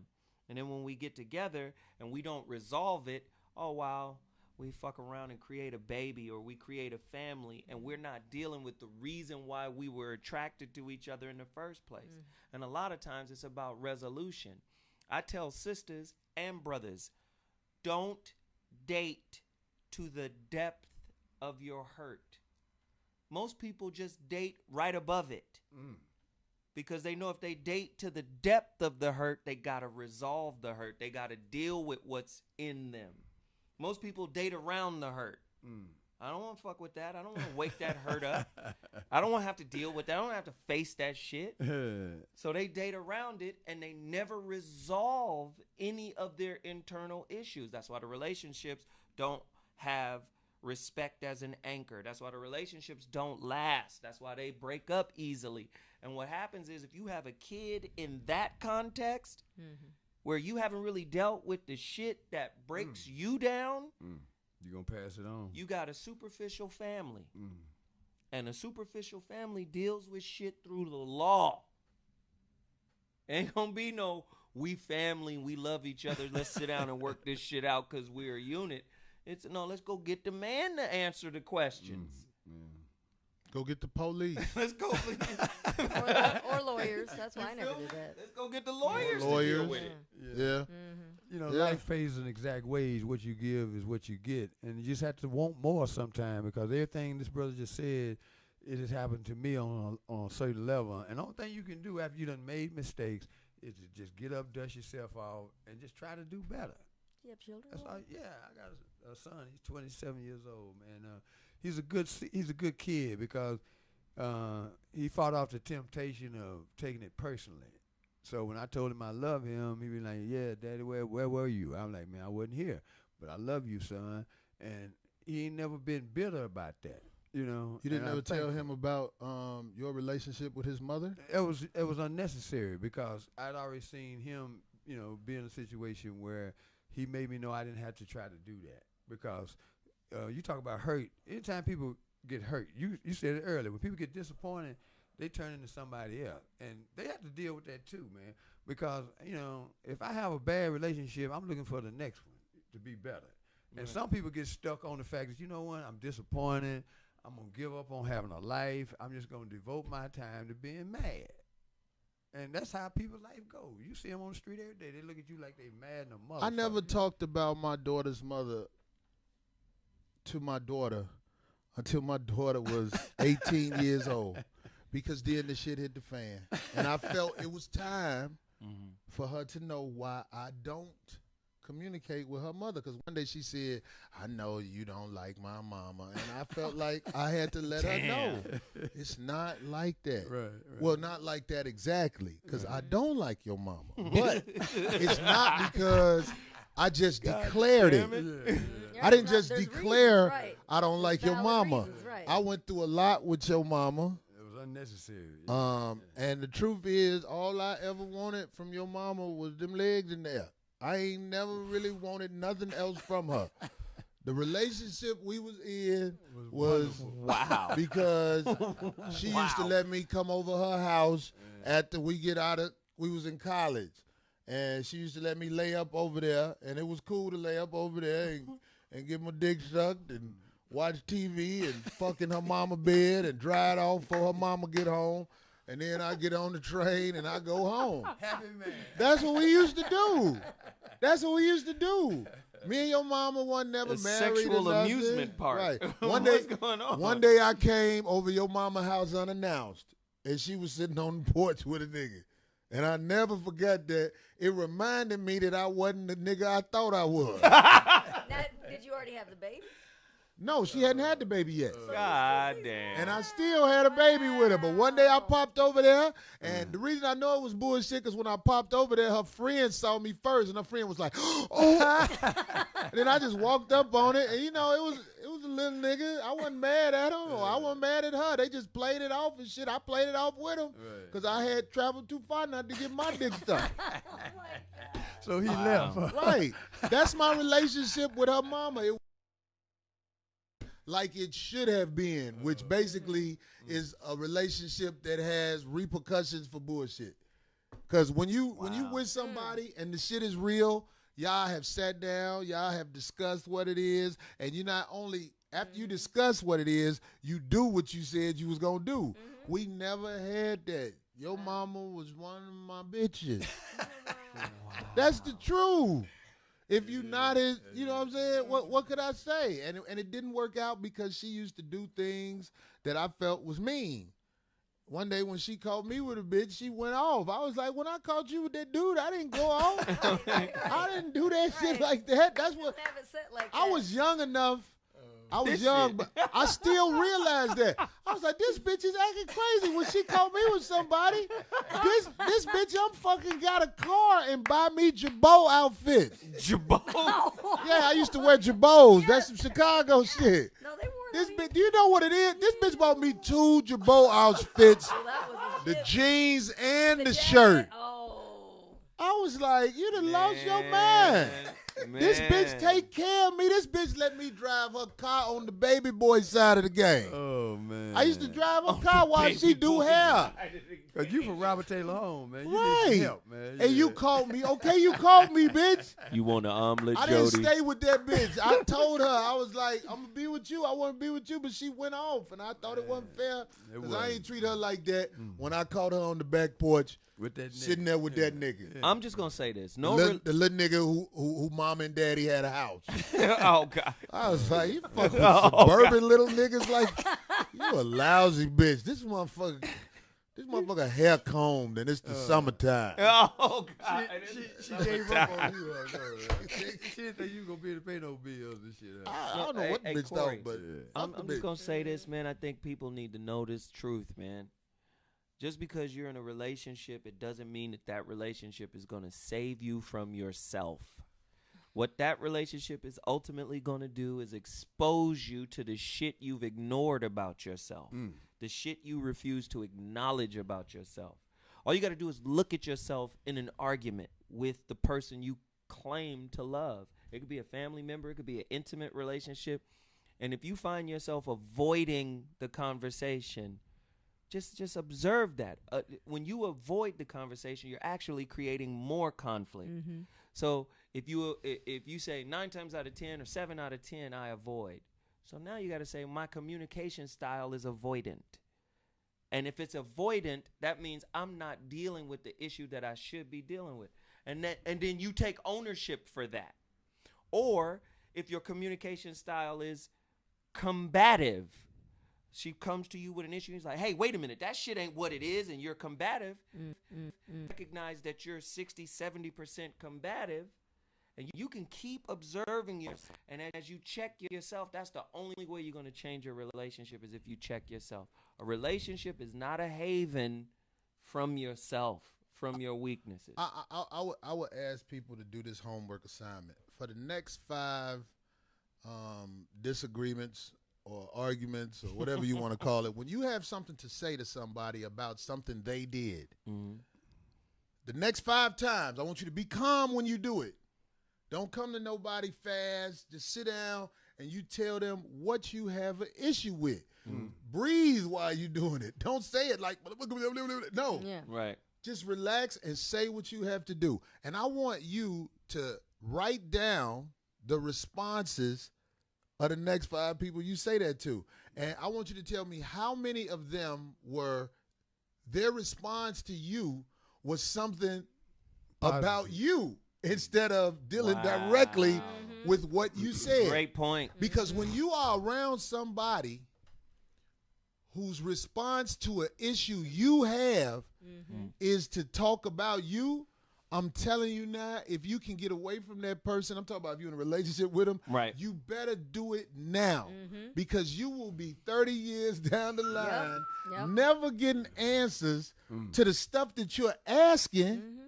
And then when we get together and we don't resolve it, oh, wow, we fuck around and create a baby or we create a family and we're not dealing with the reason why we were attracted to each other in the first place. And a lot of times it's about resolution. I tell sisters and brothers, don't date to the depth of your hurt. Most people just date right above it because they know if they date to the depth of the hurt, they got to resolve the hurt. They got to deal with what's in them. Most people date around the hurt. I don't want to fuck with that. I don't want to wake that hurt up. I don't want to have to deal with that. I don't have to face that shit. So they date around it and they never resolve any of their internal issues. That's why the relationships don't have respect as an anchor. That's why the relationships don't last. That's why they break up easily. And what happens is if you have a kid in that context where you haven't really dealt with the shit that breaks you down, You're going to pass it on. you got a superficial family. And a superficial family deals with shit through the law. Ain't gonna be no, we family, we love each other, let's sit down and work this shit out because we're a unit. It's, no, let's go get the man to answer the questions. Go get the police. Let's go. or lawyers. That's why I never did that. Let's go get the lawyers to Lawyers. deal with it. Yeah. You know, Yeah. life pays in exact ways. What you give is what you get. And you just have to want more sometime because everything this brother just said, it has happened to me on a certain level. And the only thing you can do after you done made mistakes is to just get up, dust yourself off, and just try to do better. You have children? That's all. Yeah, I got a son. He's 27 years old, man. He's a good kid because he fought off the temptation of taking it personally. So when I told him I love him, he was like, "Yeah, Daddy, where were you?" I'm like, "Man, I wasn't here, but I love you, son." And he ain't never been bitter about that, you know. You didn't And ever I'm tell thankful. him about your relationship with his mother? It was unnecessary because I'd already seen him, you know, be in a situation where he made me know I didn't have to try to do that because you talk about hurt. Anytime people get hurt, you said it earlier, when people get disappointed, they turn into somebody else. And they have to deal with that too, man. Because, you know, if I have a bad relationship, I'm looking for the next one to be better. And some people get stuck on the fact that, you know what, I'm disappointed. I'm going to give up on having a life. I'm just going to devote my time to being mad. And that's how people's life goes. You see them on the street every day. They look at you like they mad in a motherfucker. I never talked about my daughter's mother to my daughter until my daughter was 18 years old because then the shit hit the fan. And I felt it was time for her to know why I don't communicate with her mother. Because one day she said, "I know you don't like my mama." And I felt like I had to let her know. It's not like that. Right. Well, not like that exactly, because I don't like your mama. But it's not because I just declared it. Yeah, I didn't there's just reasons, declare right. I don't like your valid mama. reasons, right. I went through a lot with your mama. It was unnecessary. And the truth is, all I ever wanted from your mama was them legs in there. I ain't never really wanted nothing else from her. The relationship we was in was Wow. because she used to let me come over her house after we was in college. And she used to let me lay up over there, and it was cool to lay up over there and get my dick sucked and watch TV and fuck in her mama bed and dry it off before her mama get home. And then I get on the train and I go home. Happy man. That's what we used to do. That's what we used to do. Me and your mama wasn't never The married. sexual or nothing. amusement part. Right. What's going on? One day I came over your mama's house unannounced, and she was sitting on the porch with a nigga. And I never forgot that. It reminded me that I wasn't the nigga I thought I was. Now, did you already have the baby? No, she hadn't had the baby yet. God damn. And I still had a baby with her. But one day I popped over there, and the reason I know it was bullshit because when I popped over there, her friend saw me first, and her friend was like, oh. And then I just walked up on it, and it was a little nigga. I wasn't mad at him, or I wasn't mad at her. They just played it off and shit. I played it off with them because I had traveled too far not to get my dick stuck. So he left. Right. That's my relationship with her mama. It like it should have been, which basically is a relationship that has repercussions for bullshit. Because when you with somebody and the shit is real, y'all have sat down, y'all have discussed what it is, and you not only after you discuss what it is, you do what you said you was gonna do. We never had that. Your mama was one of my bitches. That's the truth. If you nodded, you know what I'm saying? What could I say? And it didn't work out because she used to do things that I felt was mean. One day when she caught me with a bitch, she went off. I was like, when I caught you with that dude, I didn't go off. I didn't do that shit like that. That's what Have it set like I that. was young enough. I was This young, shit. but I still realized that. I was like, this bitch is acting crazy when she caught me with somebody. This bitch, I'm fucking got a car and buy me Jabot outfits. Jabot. Yeah, I used to wear Jabots. That's some Chicago shit. No, they weren't. This bitch, do you know what it is? This bitch bought me 2 Jabot outfits, Oh, that was the shit. jeans and the jacket. shirt. Oh. I was like, you done lost your mind. This bitch take care of me. This bitch let me drive her car on the baby boy side of the game. Oh, man. I used to drive her car while she do hair. Cause you from Robert Taylor Home, man. You need Right. some help, man. And you called me. Okay, you called me, bitch. You want an omelet, I didn't Jody? stay with that bitch. I told her, I was like, I'm going to be with you. I want to be with you. But she went off, and I thought it wasn't fair because I ain't treat her like that when I caught her on the back porch with that nigga. sitting there with that nigga. I'm just gonna say this. The No. little nigga who mom and daddy had a house. Oh God. I was like, you fuck with Oh, suburban little niggas like, you a lousy bitch. This motherfucker hair combed and it's the summertime. Oh God. She gave up on you. She didn't think you were gonna be able to pay no bills and shit. I don't know what Hey, bitch Corey, thought, but I'm fuck the just bitch. gonna say this, man. I think people need to know this truth, man. Just because you're in a relationship, it doesn't mean that relationship is gonna save you from yourself. What that relationship is ultimately gonna do is expose you to the shit you've ignored about yourself, the shit you refuse to acknowledge about yourself. All you gotta do is look at yourself in an argument with the person you claim to love. It could be a family member, it could be an intimate relationship. And if you find yourself avoiding the conversation, just observe that. When you avoid the conversation, you're actually creating more conflict. So if you say 9 times out of 10 or 7 out of 10, I avoid. So now you got to say my communication style is avoidant. And if it's avoidant, that means I'm not dealing with the issue that I should be dealing with. And then you take ownership for that. Or if your communication style is combative, she comes to you with an issue. He's like, hey, wait a minute. That shit ain't what it is. And you're combative. Recognize that you're 60, 70% combative. And you can keep observing yourself. And as you check yourself, that's the only way you're going to change your relationship is if you check yourself. A relationship is not a haven from yourself, from your weaknesses. I would ask people to do this homework assignment. For the next 5 disagreements or arguments or whatever you want to call it, when you have something to say to somebody about something they did, the next 5 times, I want you to be calm when you do it. Don't come to nobody fast. Just sit down and you tell them what you have an issue with. Breathe while you're doing it. Don't say it like, no. Yeah. Right. Just relax and say what you have to do. And I want you to write down the responses of the next 5 people you say that to. And I want you to tell me how many of them were, their response to you was something about you instead of dealing directly with what you said. Great point. Because when you are around somebody whose response to an issue you have is to talk about you, I'm telling you now, if you can get away from that person, I'm talking about if you're in a relationship with them, Right. you better do it now because you will be 30 years down the line Yep. never getting answers to the stuff that you're asking.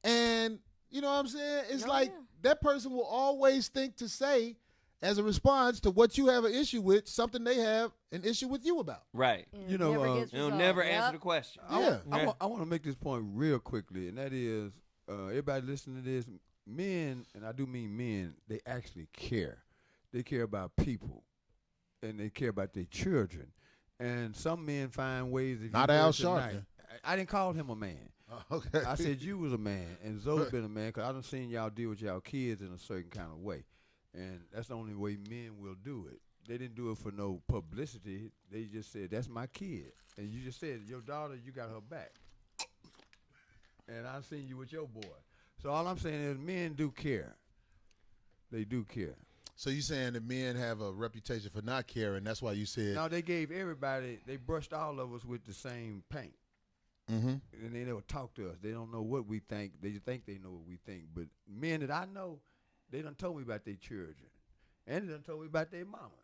And you know what I'm saying? It's like that person will always think to say, as a response to what you have an issue with, something they have an issue with you about. Right. And You it know, never gets You'll resolved. never Yep. answer the question. Yeah. I want to make this point real quickly, and that is, everybody listening to this, men, and I do mean men, they actually care. They care about people, and they care about their children. And some men find ways. If Not you Al work tonight- Sharpton. I didn't call him a man. Okay. I said you was a man, and Zoe been a man, because I done seen y'all deal with y'all kids in a certain kind of way. And that's the only way men will do it. They didn't do it for no publicity. They just said, that's my kid. And you just said, your daughter, you got her back. And I seen you with your boy. So all I'm saying is men do care. They do care. So you saying that men have a reputation for not caring? That's why you said. Now, they gave everybody, they brushed all of us with the same paint. Mhm. And they never talk to us. They don't know what we think. They think they know what we think. But men that I know, they done told me about their children. And they done told me about their mamas.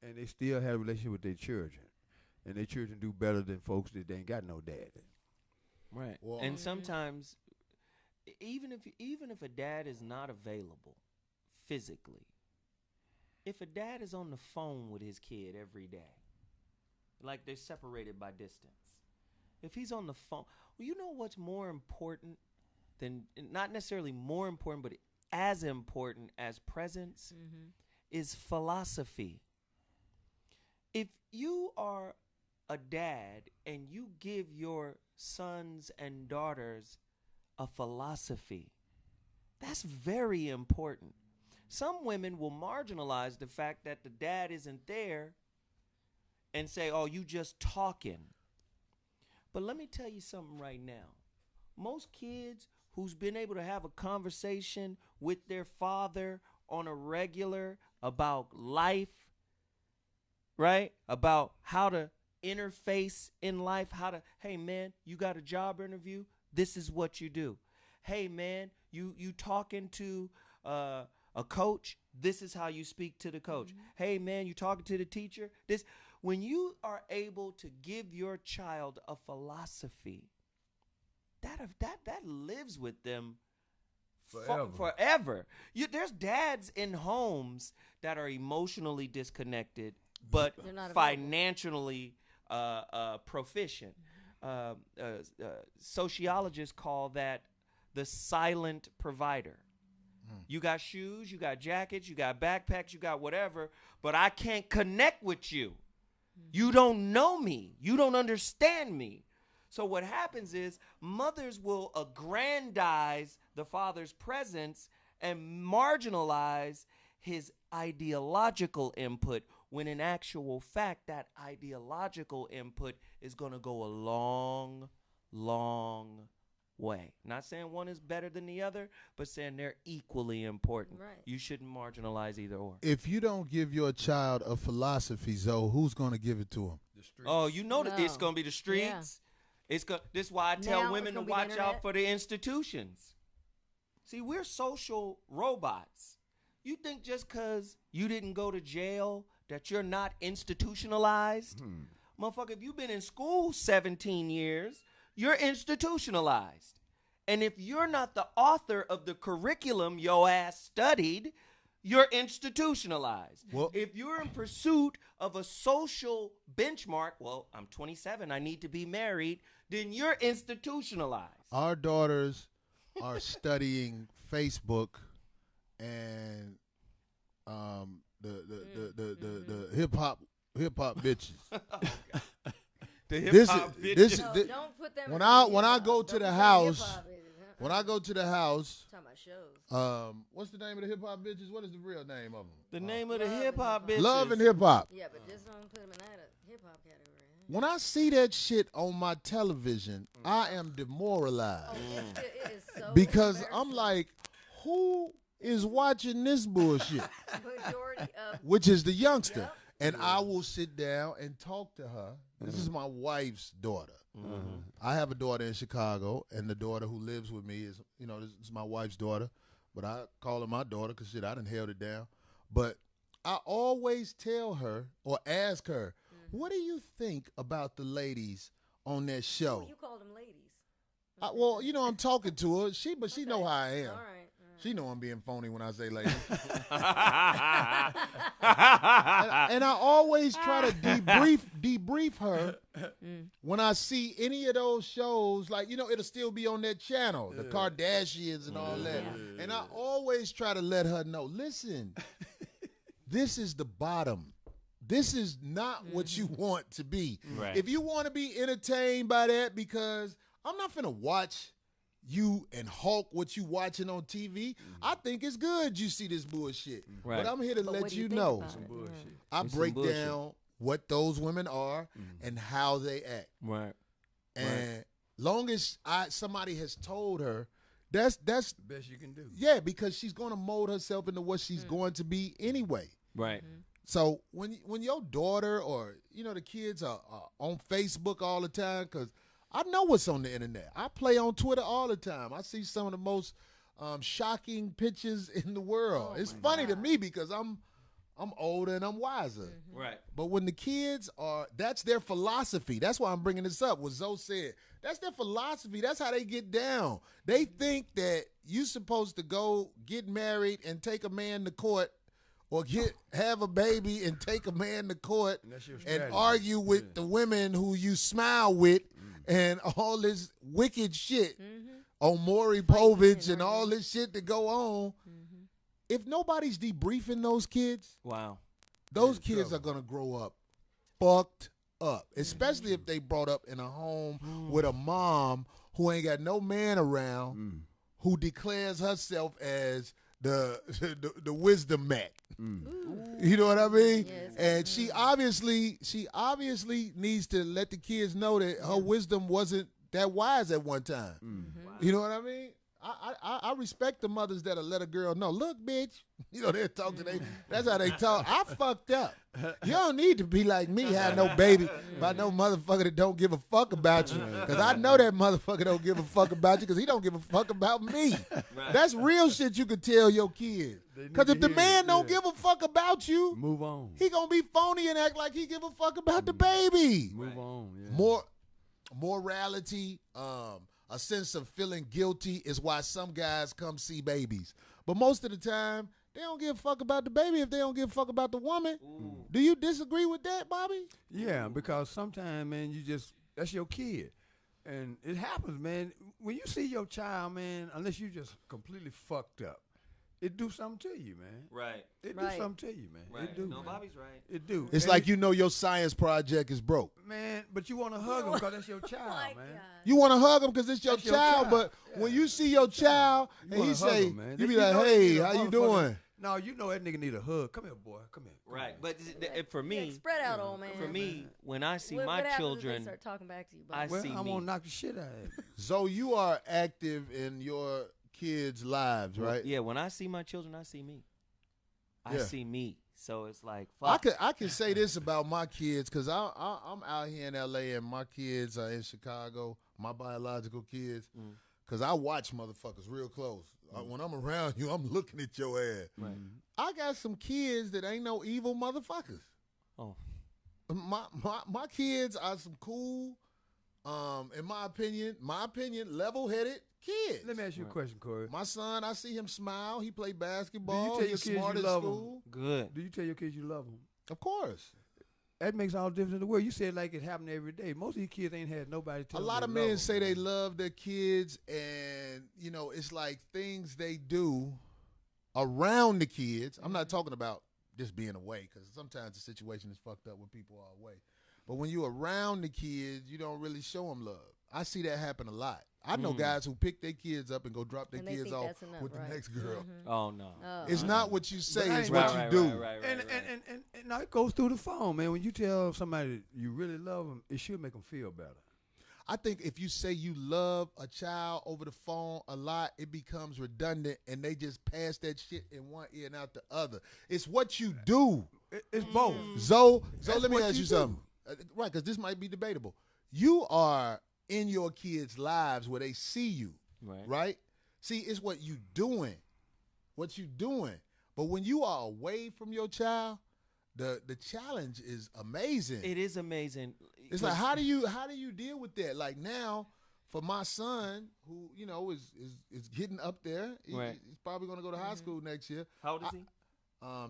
And they still have a relationship with their children. And their children do better than folks that they ain't got no daddy. Right. Well- And sometimes, even if a dad is not available physically, if a dad is on the phone with his kid every day, like they're separated by distance, if he's on the phone, well, you know what's more important than, not necessarily more important, but as important as presence is philosophy. If you are a dad and you give your sons and daughters a philosophy, that's very important. Some women will marginalize the fact that the dad isn't there and say, oh, you just talking. But let me tell you something right now. Most kids who's been able to have a conversation with their father on a regular about life, right? About how to interface in life, how to, hey man, you got a job interview? This is what you do. Hey man, you talking to a coach? This is how you speak to the coach. Hey man, you talking to the teacher? This, when you are able to give your child a philosophy, that lives with them forever. There's dads in homes that are emotionally disconnected, but They're not available. financially proficient. Sociologists call that the silent provider. You got shoes, you got jackets, you got backpacks, you got whatever, but I can't connect with you. You don't know me. You don't understand me. So what happens is mothers will aggrandize the father's presence and marginalize his ideological input, when in actual fact that ideological input is going to go a long, long way. Not saying one is better than the other, but saying they're equally important. Right. You shouldn't marginalize either or. If you don't give your child a philosophy, Zoe, who's going to give it to him? Oh, you know that it's No. going to be the streets. This is why I Now tell it's women to gonna be the watch out internet. for the institutions. See, we're social robots. You think just because you didn't go to jail that you're not institutionalized? Motherfucker, if you've been in school 17 years, you're institutionalized. And if you're not the author of the curriculum your ass studied, you're institutionalized. Well- If you're in pursuit of a social benchmark, well, I'm 27, I need to be married, then you're institutionalized. Our daughters are studying Facebook and the hip hop bitches. The hip This hop is- bitches. this is- No, thi- don't put them when in I the when I hip-hop. go to Don't the put them in house, hip-hop, when I go to the house, talking about shows. what's the name of the hip hop bitches? What is the real name of them? The name of the Love hip hop and bitches. Love and hip hop. Yeah, but just don't put them in that hip hop category. When I see that shit on my television, I am demoralized Oh, it is so because I'm embarrassing. like, who is watching this bullshit? Majority of Which is the youngster. Yep. And I will sit down and talk to her. This is my wife's daughter. I have a daughter in Chicago, and the daughter who lives with me is, this is my wife's daughter. But I call her my daughter because, shit, I done held it down. But I always tell her or ask her, what do you think about the ladies on that show? Oh, you called them ladies. Well, I'm talking to her. She know how I am. All right. She know I'm being phony when I say ladies. And I always try to debrief her when I see any of those shows. Like, it'll still be on that channel, the Kardashians and all that. And I always try to let her know, listen, this is the bottom. This is not what you want to be. Right. If you want to be entertained by that, because I'm not finna watch you and Hulk what you watching on TV. I think it's good you see this bullshit. Right. But I'm here to But let what do you think know. about it? I It's some break bullshit. down what those women are and how they act. Right. And long as somebody has told her, that's Best you can do. yeah, because she's going to mold herself into what she's going to be anyway. Right. So when your daughter or the kids are on Facebook all the time, because I know what's on the internet. I play on Twitter all the time. I see some of the most shocking pictures in the world. It's funny to me because I'm older and I'm wiser. Right. But when the kids that's their philosophy. That's why I'm bringing this up. What Zoe said. That's their philosophy. That's how they get down. They think that you're supposed to go get married and take a man to court, or have a baby and take a man to court That's your and strategy. argue with the women who you smile with and all this wicked shit on Maury Povich and all this shit that go on. If nobody's debriefing those kids, Wow. those kids are going to grow up fucked up, especially if they brought up in a home with a mom who ain't got no man around, who declares herself as the wisdom mat. You know what I mean? Yes. And she obviously needs to let the kids know that her wisdom wasn't that wise at one time. You know what I mean? I respect the mothers that'll let a girl know, look, bitch. They're talking to that's how they talk. I fucked up. You don't need to be like me, have no baby by no motherfucker that don't give a fuck about you. Because I know that motherfucker don't give a fuck about you because he don't give a fuck about me. That's real shit you could tell your kids. Because if the man don't give a fuck about you, Move on. he gonna be phony and act like he give a fuck about the baby. Move on. Yeah. More morality, a sense of feeling guilty is why some guys come see babies. But most of the time, they don't give a fuck about the baby if they don't give a fuck about the woman. Do you disagree with that, Bobby? Yeah, because sometimes, man, that's your kid. And it happens, man. When you see your child, man, unless you just completely fucked up, it do something to you, man. Right. It Right. do something to you, man. Right. It do. No, man. Bobby's right. It do. It's And like your science project is broke. man, but you want to hug him because that's your child, my man. God. You want to hug him because it's your That's your child, child. but when you see your child You and he wanna hug say, him, man. you be You like, know hey, you need a how you motherfucker- doing? No, you know that nigga need a hug. Come here, boy. Come here. Come Right. here. But for Yeah, me, spread out, old man. for me, when I see What my happens if children, they start talking back to you, I Bob? Well, see I'm me. gonna knock the shit out of you. So you are active in your kids' lives, right? Yeah, when I see my children, I see me. I Yeah. see me. So it's like, fuck. I can say this about my kids because I'm out here in LA and my kids are in Chicago, my biological kids, because I watch motherfuckers real close. When I'm around you, I'm looking at your ass. Right. I got some kids that ain't no evil motherfuckers. Oh. My kids are some cool, in my opinion, level-headed kids. Let me ask you a question, Corey. My son, I see him smile. He play Do basketball. you tell your He's kids smart you at love school. Good. Do you tell your kids you love them? Of course. That makes all the difference in the world. You said like it happened every day. Most of these kids ain't had nobody tell A them lot they of love men them, say they man. love their kids, and it's like things they do around the kids. I'm not talking about just being away, because sometimes the situation is fucked up when people are away. But when you're around the kids, you don't really show them love. I see that happen a lot. I know guys who pick their kids up and go drop their kids off with the next girl. Oh no, it's not what you say; it's right, what right, you do. Right, And now it goes through the phone, man. When you tell somebody you really love them, it should make them feel better. I think if you say you love a child over the phone a lot, it becomes redundant, and they just pass that shit in one ear and out the other. It's what you do. It's both. Zoe, let me ask you something. Right, because this might be debatable. You are in your kids' lives where they see you, right? See, it's what you doing. What you doing. But when you are away from your child, the challenge is amazing. It is amazing. It's like, how do you deal with that? Like now, for my son, who is getting up there, he's probably going to go to high school next year. How old is he?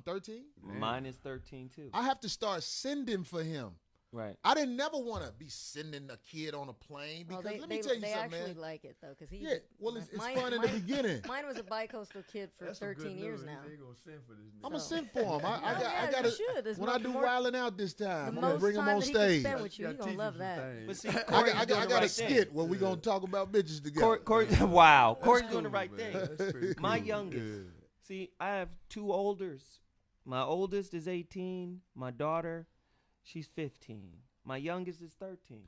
13. Mine is 13 too. I have to start sending for him. Right. I didn't never want to be sending a kid on a plane because let me tell you something, man. They actually like it though, because he. Yeah, well, it's fun in the beginning. Mine was a bi-coastal kid for 13 years now. I'm gonna send for him. I got to. When I do Wildin' Out this time, I'm gonna bring him on stage. stage. With you, he gonna love that. But see, I got a skit where we gonna talk about bitches together. Wow, Corey's doing the right thing. My youngest. See, I have two olders. My oldest is 18. My daughter, she's 15. My youngest is 13.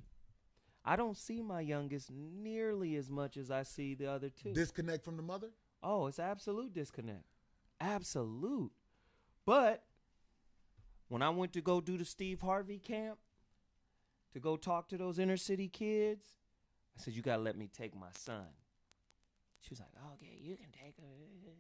I don't see my youngest nearly as much as I see the other two. Disconnect from the mother? Oh, it's absolute disconnect. Absolute. But when I went to go do the Steve Harvey camp, to go talk to those inner city kids, I said, you got to let me take my son. She was like, oh, okay, you can take him.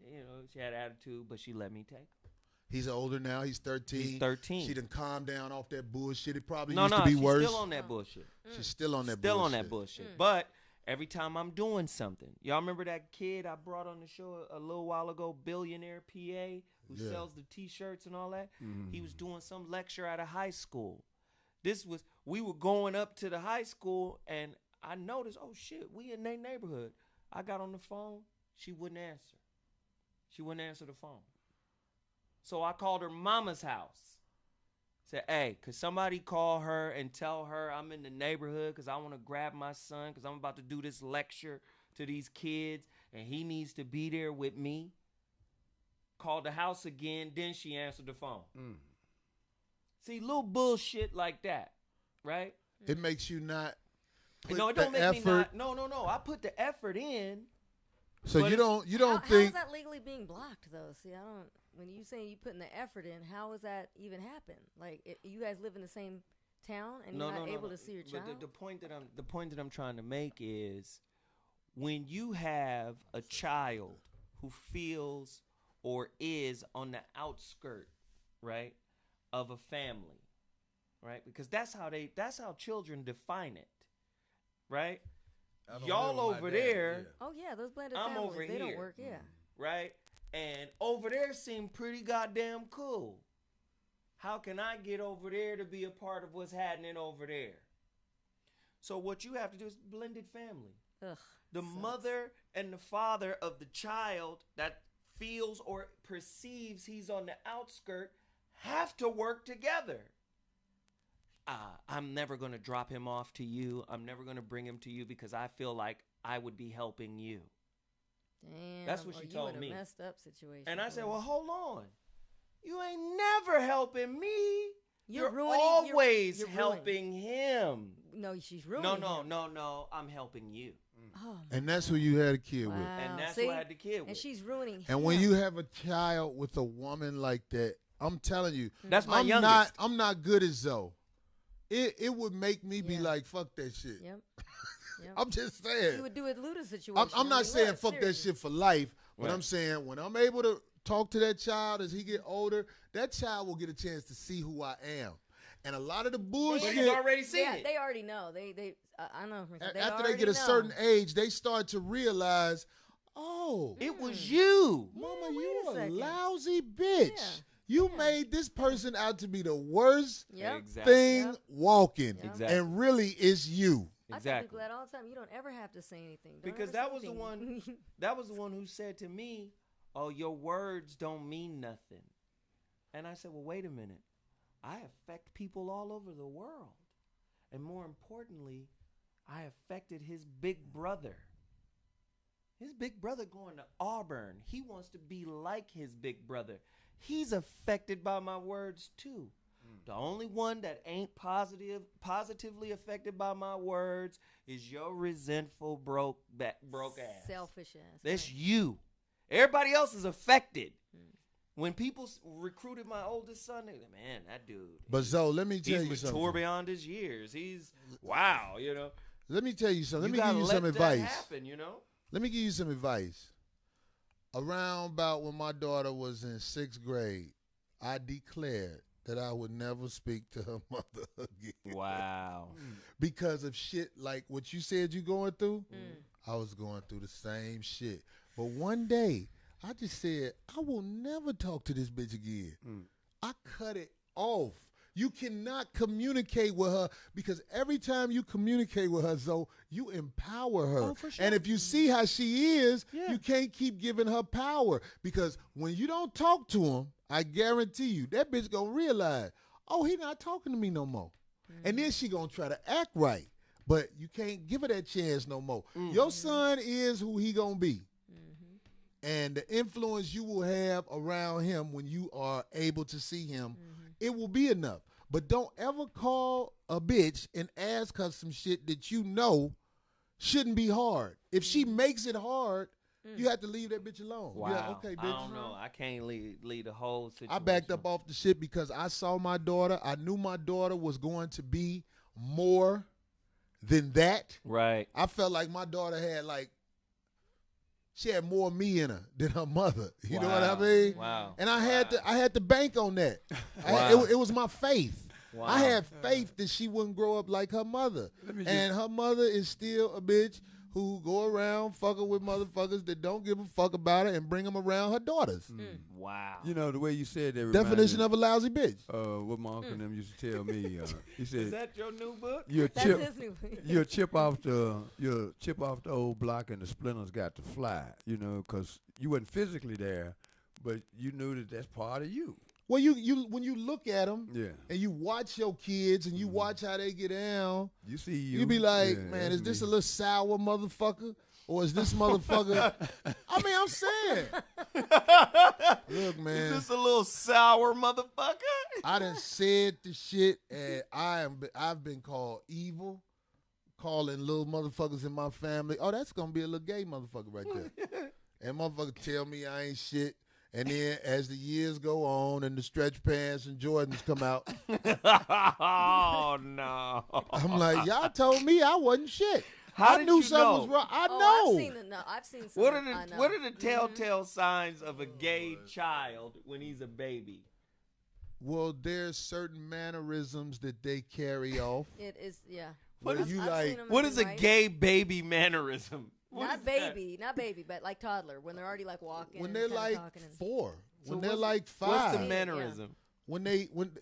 You know, she had attitude, but she let me take him. He's older now. He's 13. He's 13. She done calmed down off that bullshit. It probably used to be worse. She's still on that bullshit. She's still on that Still bullshit. on that bullshit. But every time I'm doing something, y'all remember that kid I brought on the show a little while ago, billionaire PA, who sells the T-shirts and all that? He was doing some lecture at a high school. We were going up to the high school, and I noticed, oh, shit, we in their neighborhood. I got on the phone. She wouldn't answer. She wouldn't answer the phone. So I called her mama's house. Said, hey, could somebody call her and tell her I'm in the neighborhood because I want to grab my son because I'm about to do this lecture to these kids and he needs to be there with me. Called the house again. Then she answered the phone. See, little bullshit like that, right? It makes you not put No, it don't make effort. me not. No. I put the effort in. So you don't How think is that legally being blocked though? See, I don't. When you say you putting the effort in, how does that even happen? Like, you guys live in the same town and you're not able to see your child. But the point that I'm trying to make is, when you have a child who feels or is on the outskirt, right, of a family, right? Because that's how children define it, right? Y'all over there. Oh yeah, those blended I'm families, over they here. don't work. Yeah. Right? And over there seem pretty goddamn cool. How can I get over there to be a part of what's happening over there? So what you have to do is blended family. Ugh, the mother and the father of the child that feels or perceives he's on the outskirt have to work together. I'm never going to drop him off to you. I'm never going to bring him to you because I feel like I would be helping you. Damn. That's what she told me. A messed up situation. And I said, well, hold on. You ain't never helping me. You're ruining, always you're helping him. No, she's ruining him. No. I'm helping you. Oh, and that's who you had a kid with. And that's who I had the kid with. And she's ruining him. And when you have a child with a woman like that, I'm telling you, that's my youngest. I'm not good as Zoe. It would make me be like, fuck that shit. Yep. I'm just saying. You would do it Luda situation. I'm not saying fuck seriously. that shit for life, but I'm saying when I'm able to talk to that child as he get older, that child will get a chance to see who I am. And a lot of the bullshit. But he's already seen it. They already know. I know. After they get a certain age, they start to realize, oh, it was you. Mama, you a lousy bitch. Yeah. You made this person out to be the worst thing walking. Exactly. And really it's you. Exactly. I tell people that all the time. You don't ever have to say anything. Because that was the one. That was the one who said to me, "Oh, your words don't mean nothing." And I said, well, wait a minute. I affect people all over the world. And more importantly, I affected his big brother. His big brother going to Auburn. He wants to be like his big brother. He's affected by my words too. The only one that ain't positively affected by my words is your resentful, broke ass. Selfish ass. That's you. Everybody else is affected. When people recruited my oldest son, they were like, man, that dude. But Zoe, let me tell you he's something. mature beyond his years. He's wow, you know. Let me tell you something. You Let me give you some gotta advice. let that happen, you know. Let me give you some advice. Around about when my daughter was in 6th grade, I declared that I would never speak to her mother again. Wow. Because of shit like what you said you going through. I was going through the same shit. But one day, I just said, I will never talk to this bitch again. I cut it off. You cannot communicate with her because every time you communicate with her, Zoe, you empower her. Oh, for sure. And if you see how she is, you can't keep giving her power because when you don't talk to him, I guarantee you, that bitch gonna realize, oh, he not talking to me no more. And then she gonna try to act right. But you can't give her that chance no more. Your son is who he gonna be. And the influence you will have around him when you are able to see him, it will be enough. But don't ever call a bitch and ask her some shit that you know shouldn't be hard. If she makes it hard, you have to leave that bitch alone. Wow. Yeah, okay, bitch. I don't know. I can't lead the whole situation. I backed up off the shit because I saw my daughter. I knew my daughter was going to be more than that. Right. I felt like my daughter had she had more me in her than her mother. You know what I mean? Wow. And I had to bank on that. Wow. It was my faith. Wow. I had faith that she wouldn't grow up like her mother. And her mother is still a bitch who go around fucking with motherfuckers that don't give a fuck about her and bring them around her daughters. Wow. You know, the way you said that Definition of a lousy bitch. what my uncle and them used to tell me. He said, Is that your new book? you're That's chip, his new. you'll chip off the old block and the splinters got to fly, you know, because you wasn't physically there, but you knew that that's part of you. Well, you when you look at them Yeah. and you watch your kids and you watch how they get down, You see you. you be like, Yeah, man, that's is this me. a little sour motherfucker? Or is this motherfucker? I mean, I'm saying. Look, man. Is this a little sour motherfucker? I done said the shit, and I've been called evil, calling little motherfuckers in my family. Oh, that's gonna be a little gay motherfucker right there. And motherfucker tell me I ain't shit. And then as the years go on and the stretch pants and Jordans come out, Oh no. I'm like, y'all told me I wasn't shit. How I did knew you something know? was wrong. I Oh, know. I've seen some. What I are know. the telltale signs of a gay child when he's a baby? Well, there's certain mannerisms that they carry off. It is, yeah. Where I've- you I've like- seen 'em What in is a right. gay baby mannerism? What Not is that? baby, but like toddler when they're already like walking. When and they're kinda like talking and, 4, So when they're what's- like What's 5, the Yeah. mannerism? when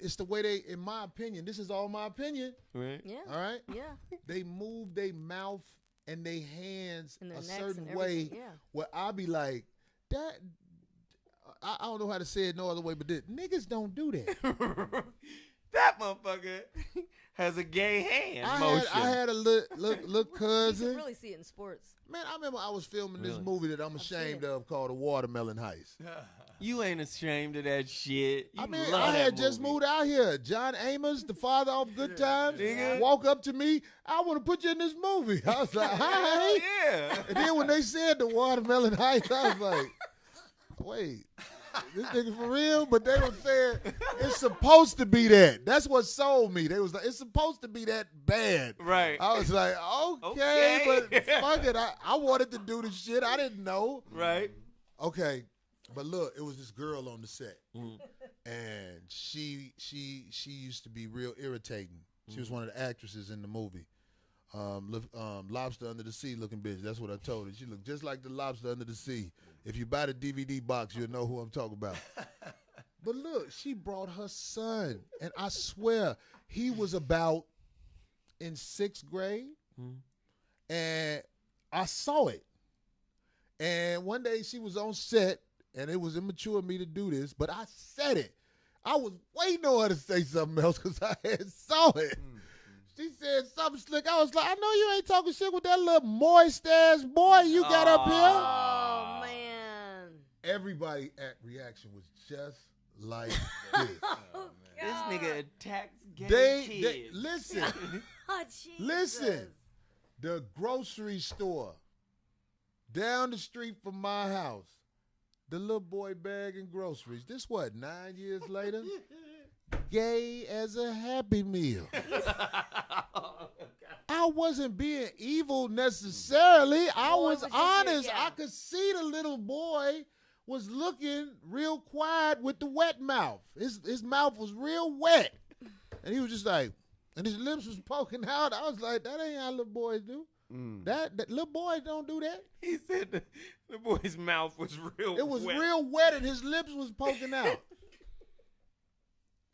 it's the way they, in my opinion, this is all my opinion. Right. yeah, All right, yeah. they move their mouth and their hands And their a necks certain and way everything, yeah. where I be like, that. I don't know how to say it no other way, but niggas don't do that. That motherfucker has a gay hand motion. I had a little You cousin. can really see it in sports. Man, I remember I was filming this Really? movie that I'm I've seen ashamed it. of called The Watermelon Heist. You ain't ashamed of that shit. You I mean, love I that had just movie. moved out here. John Amos, the father of Good Times, Nigga. walk up to me. I want to put you in this movie. I was like, hi. Yeah. And then when they said The Watermelon Heist, I was like, wait, this nigga for real? But they were saying it's supposed to be that. That's what sold me. They was like, it's supposed to be that bad. Right. I was like, okay. But fuck it. I wanted to do the shit. I didn't know. Right. Okay, but look, it was this girl on the set, Mm. and she used to be real irritating. She was one of the actresses in the movie. Lobster Under the Sea looking bitch. That's what I told her. She looked just like the lobster under the sea. If you buy the DVD box, you'll know who I'm talking about. But look, she brought her son, and I swear he was about in 6th grade, and I saw it. And one day she was on set, and it was immature of me to do this, but I said it. I was waiting on her to say something else because I had saw it. She said something slick. I was like, I know you ain't talking shit with that little moist ass boy you got up here. Oh man. Everybody reaction was just like this. Oh, This God. nigga attacks gay They kids. listen, Oh, Jesus. listen. The grocery store down the street from my house, the little boy bagging groceries. This what, 9 years later? Gay as a Happy Meal. I wasn't being evil necessarily. I Boy, was was just honest. yeah. I could see the little boy was looking real quiet with the wet mouth. His mouth was real wet. And he was just like, and his lips was poking out. I was like, that ain't how little boys do. That little boys don't do that. He said the boy's mouth was real It was wet. real wet and his lips was poking out.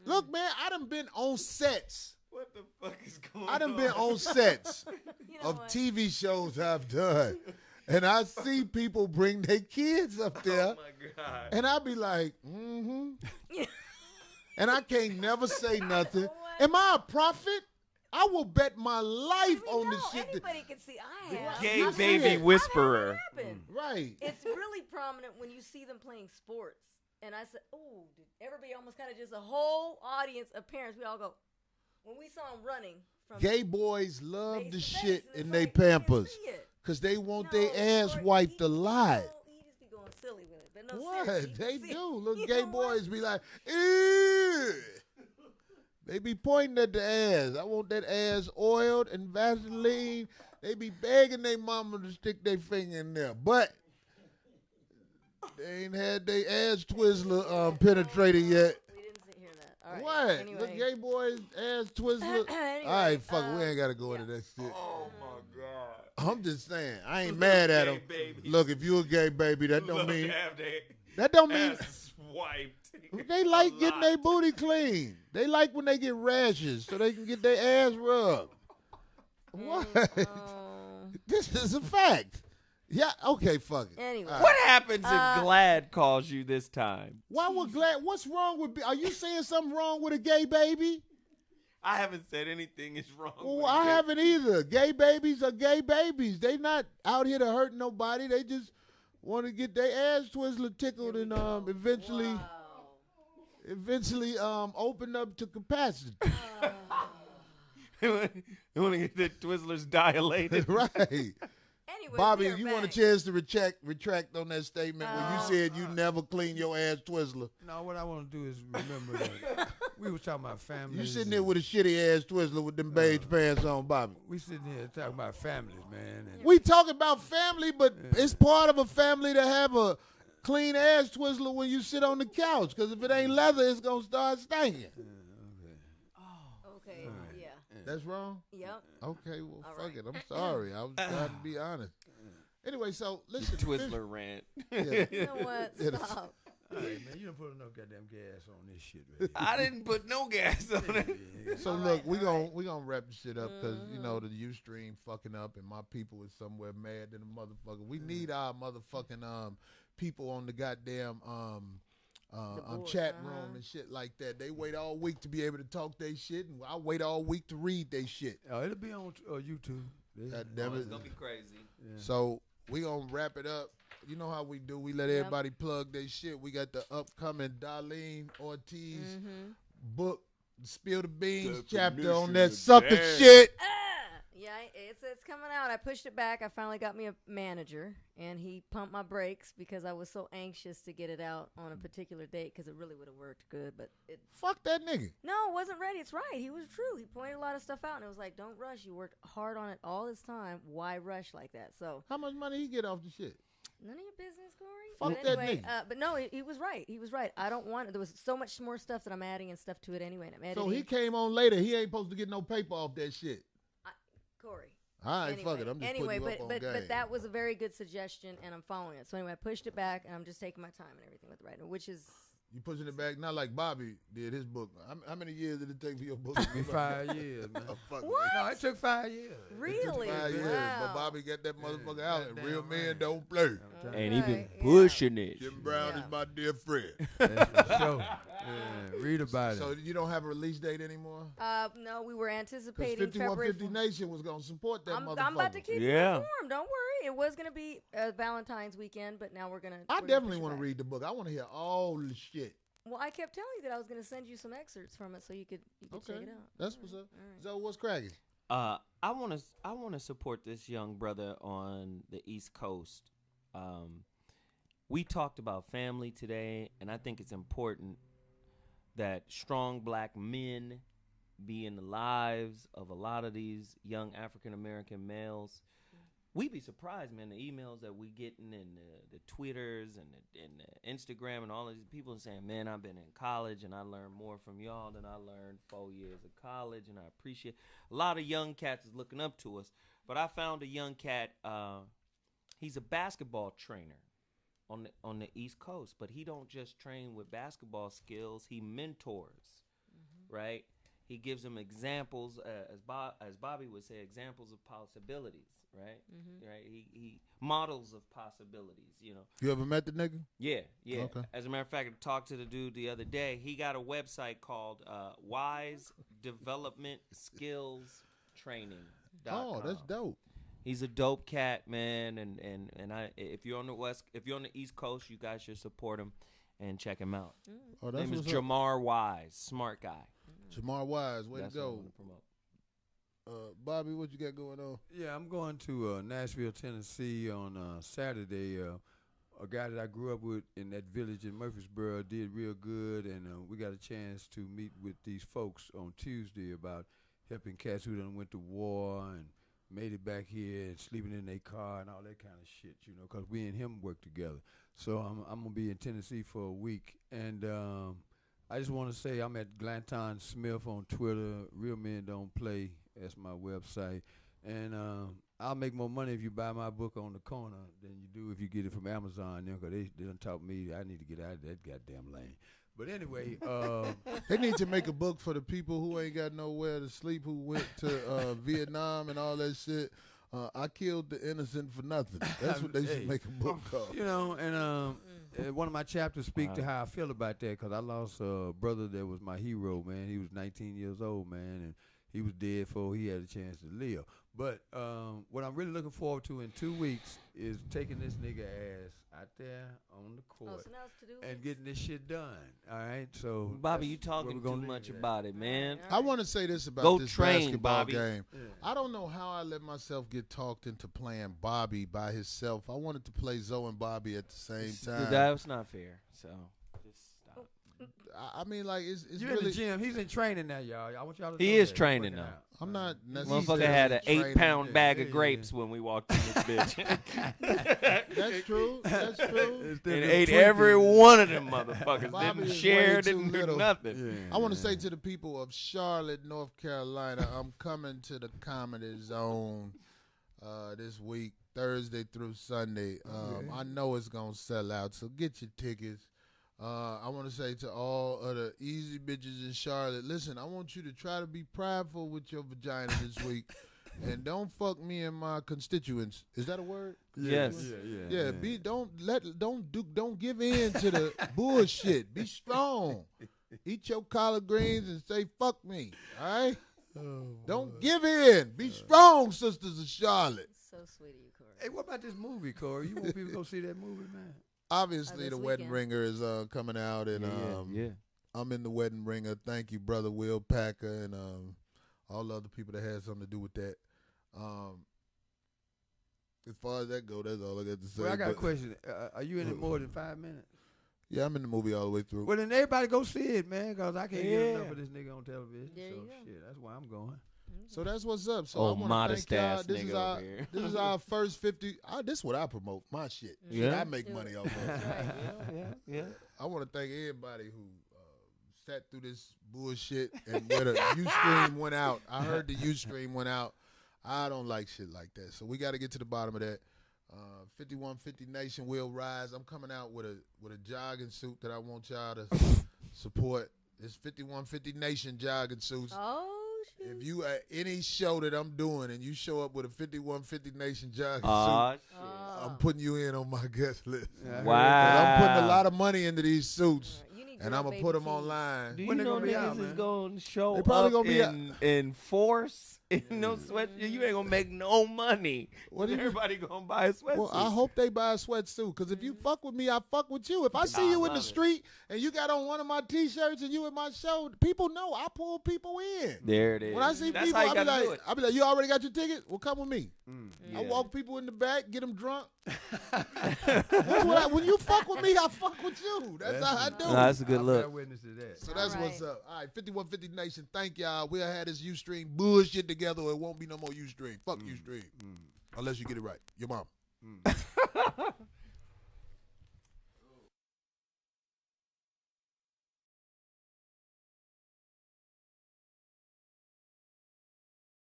Look, man, I done been on sets. What the fuck is going on? I done been on sets You know of what? TV shows I've done. And I see people bring their kids up there. Oh my God. And I be like, and I can't never say nothing. What? Am I a prophet? I will bet my life I on mean, the no, shit. anybody can see. I have. Gay I see baby it. whisperer. I've had it happen. Right. It's really prominent when you see them playing sports. And I said, oh, everybody almost kind of just a whole audience of parents. We all go, when we saw him running from Gay boys love face the to face, shit and in it's their like, you can't Pampers. see it. Because they want No, their ass Corey, wiped he- a lot. He just be going silly with it. But no, What? seriously, you They can see- do. Little you gay know what? boys be like, ew. They be pointing at the ass. I want that ass oiled and Vaseline. They be begging their mama to stick their finger in there. But they ain't had their ass Twizzler penetrated yet. We didn't hear that. All right. What? Anyway. Look, gay boys ass Twizzler. Anyway, All right, fuck it. We ain't got to go into that shit. Oh my God. I'm just saying. I ain't mad at Gay them. babies. Look, if you a gay baby, that don't Love to mean have that don't their mean ass swiped. they like A getting lot. their booty clean. They like when they get rashes so they can get their ass rubbed. What? Oh. This is a fact. Yeah, okay, fuck it. Anyway. All right. What happens if Uh, Glad calls you this time? Why would Glad? What's wrong with? Are you saying something wrong with a gay baby? I haven't said anything is wrong. Well, with I it. haven't either. Gay babies are gay babies. They not out here to hurt nobody. They just want to get their ass twizzler tickled and eventually Wow. open up to capacity. You want to get the Twizzlers dilated? Right. Anyway, Bobby, we are you want a back. chance to retract on that statement when you said you uh, never clean your ass twizzler? No, what I want to do is remember that we was talking about families. You sitting there with a shitty ass twizzler with them beige pants on, Bobby. We sitting here talking about families, man. And We talking about family, but it's part of a family to have a clean ass twizzler when you sit on the couch. Because if it ain't leather, it's gonna start stinking. Okay, yeah. That's wrong. Yep. Okay, well, All fuck right. it. I'm sorry. I was trying to be honest. Anyway, so listen. Twizzler rant. Yeah. You know what? Yeah, the- Stop. all right, man, you don't put enough goddamn gas on this shit, right I didn't put no gas on it. here. So All look, right, we gonna wrap the shit up because you know the Ustream fucking up and my people is somewhere mad than a motherfucker. We need our motherfucking people on the goddamn board, chat room and shit like that. They wait all week to be able to talk they shit, and I wait all week to read they shit. Oh, it'll be on YouTube. God damn Oh, it. it's gonna be crazy. So we gonna wrap it up. You know how we do. We let everybody plug their shit. We got the upcoming Darlene Ortiz book, Spill the Beans chapter on that sucker shit. Yeah, it's coming out. I pushed it back. I finally got me a manager, and he pumped my brakes because I was so anxious to get it out on a particular date because it really would have worked good. But it Fuck that nigga. no, it wasn't ready. It's right. He was true. He pointed a lot of stuff out, and it was like, don't rush. You worked hard on it all this time. Why rush like that? So How much money he get off the shit? none of your business, Corey. Fuck But that anyway, nigga. but no, he was right. He was right. I don't want it. There was so much more stuff that I'm adding and stuff to it anyway. And I'm editing. So he came on later. He ain't supposed to get no paper off that shit. Corey. All right, Anyway, fuck it. I'm just putting you up on game. but that was a very good suggestion, and I'm following it. So anyway, I pushed it back, and I'm just taking my time and everything with the writing, which is You pushing it back, not like Bobby did his book. How many years did it take for your book? Be 5 years, man. Oh, fuck What? No, it took 5 years. really 5 years, wow. but Bobby got that motherfucker Yeah, out, and real goddamn men right. don't play. I'm telling Ain't you. even Right, yeah. pushing it. Jim Brown Yeah. is my dear friend. That's for sure. Yeah, read about So it. you don't have a release date anymore? No, we were Because anticipating 5150 February. Nation was going to support that I'm motherfucker. about to keep you Yeah. informed. Don't worry. It was gonna be Valentine's weekend, but now we're gonna. I we're gonna definitely push it want to back. read the book. I want to hear all the shit. Well, I kept telling you that I was gonna send you some excerpts from it so you could check it out. That's what's up. All right. So what's cracking? I want to support this young brother on the East Coast. We talked about family today, and I think it's important that strong black men be in the lives of a lot of these young African American males. We be surprised, man, the emails that we getting and the Twitters and the Instagram and all of these people saying, man, I've been in college and I learned more from y'all than I learned 4 years of college, and I appreciate a lot of young cats is looking up to us. But I found a young cat, he's a basketball trainer on the East Coast, but he don't just train with basketball skills, he mentors, right? He gives them examples, as Bobby would say, examples of possibilities, right? Right. He models of possibilities, you know. You ever met the nigga? Yeah. Okay. As a matter of fact, I talked to the dude the other day. He got a website called Wise Development Skills Training. Oh, that's dope. He's a dope cat, man, and if you're on the East Coast, you guys should support him and check him out. Oh, His that's name is what's up. Jamar Wise, smart guy. Jamar Wise, way That's to what I go. wanna promote. Bobby, what you got going on? Yeah, I'm going to Nashville, Tennessee on Saturday. A guy that I grew up with in that village in Murfreesboro did real good, and we got a chance to meet with these folks on Tuesday about helping cats who done went to war and made it back here and sleeping in their car and all that kind of shit, you know, because we and him work together. So I'm going to be in Tennessee for a week, and I just want to say I'm at Glanton Smith on Twitter. Real Men Don't Play. That's my website. And I'll make more money if you buy my book on the corner than you do if you get it from Amazon. Because they done taught me I need to get out of that goddamn lane. But anyway, They need to make a book for the people who ain't got nowhere to sleep, who went to Vietnam and all that shit. I killed the innocent for nothing. That's what they should make a book called. you know, and one of my chapters speak to how I feel about that, because I lost a brother that was my hero, man. He was 19 years old, man, and he was dead before he had a chance to live. But what I'm really looking forward to in 2 weeks is taking this nigga ass out there on the court So now it's to do and getting this shit done. All right, so Bobby, that's you talking where we're too gonna much leave it at. about it, man. I want to say this about Go this train, basketball Bobby. game. Yeah. I don't know how I let myself get talked into playing Bobby by himself. I wanted to play Zoe and Bobby at the same time. That's not fair. So just stop. I mean, like, it's You're in really. the gym. He's in training now, y'all. I want y'all to He know is that. training Working now. out. I'm not necessarily. Motherfucker had an training. 8-pound bag Yeah, of grapes when we walked in this bitch. That's true. That's true. Instead And of ate tweaking. every one of them motherfuckers. Bobby Didn't is share, way too didn't do little. nothing. Yeah. I want to say to the people of Charlotte, North Carolina, I'm coming to the Comedy Zone this week, Thursday through Sunday. I know it's going to sell out, so get your tickets. I want to say to all of the easy bitches in Charlotte, listen, I want you to try to be prideful with your vagina this week, and don't fuck me and my constituents. Is that a word? Yes. Yeah. Don't give in to the bullshit. Be strong. Eat your collard greens and say fuck me. All right. Don't give in. Be strong, sisters of Charlotte. So sweet of you, Corey. Hey, what about this movie, Corey? You want people to go see that movie, man? Obviously, this The Wedding weekend. Ringer is coming out, and Yeah. I'm in The Wedding Ringer. Thank you, brother Will Packer, and all the other people that had something to do with that. As far as that go, that's all I got to say. Well, I got a But, question. Are you in it more than 5 minutes? yeah, I'm in the movie all the way through. Well, then everybody go see it, man, because I can't get Yeah. enough of this nigga on television. There so, you go. shit, that's why I'm going. So that's what's up. So Oh, I want to modest thank y'all. ass This is nigga our over here. this is our first 50. This is what I promote. My shit. Shit Yeah. I make Do money it. off of. That's right. Yeah. I want to thank everybody who sat through this bullshit and where the Ustream went out. I heard the Ustream went out. I don't like shit like that. So we got to get to the bottom of that. 5150 Nation will rise. I'm coming out with a jogging suit that I want y'all to support. It's 5150 Nation jogging suits. Oh, shit. If you at any show that I'm doing and you show up with a 5150 Nation jogging Aw, suit, Oh. I'm putting you in on my guest list. Yeah, I heard Wow. And I'm putting a lot of money into these suits. You need and I'm gonna put them online. Do you When they know gonna be niggas out, is man? gonna show They probably up gonna be in force in no sweatshirt? You ain't gonna make no money. What do you- Everybody gonna buy a sweatsuit. Well, I hope they buy a sweatsuit, because if you fuck with me, I fuck with you. If I see you in the love it. street and you got on one of my T-shirts and you in my show, people know I pull people in. There it is. When I see That's people, how you I be gotta do like, it. you already got your ticket? Well, come with me. I Yeah. walk people in the back, get them drunk. That's what when you fuck with me, I fuck with you. That's how I do. Nah, that's a good I'll look. bear witness to that. So that's All what's right. up. All right, 5150 Nation, thank y'all. We'll have this Ustream bullshit together, or it won't be no more Ustream. Fuck Ustream. Unless you get it right. Your mom.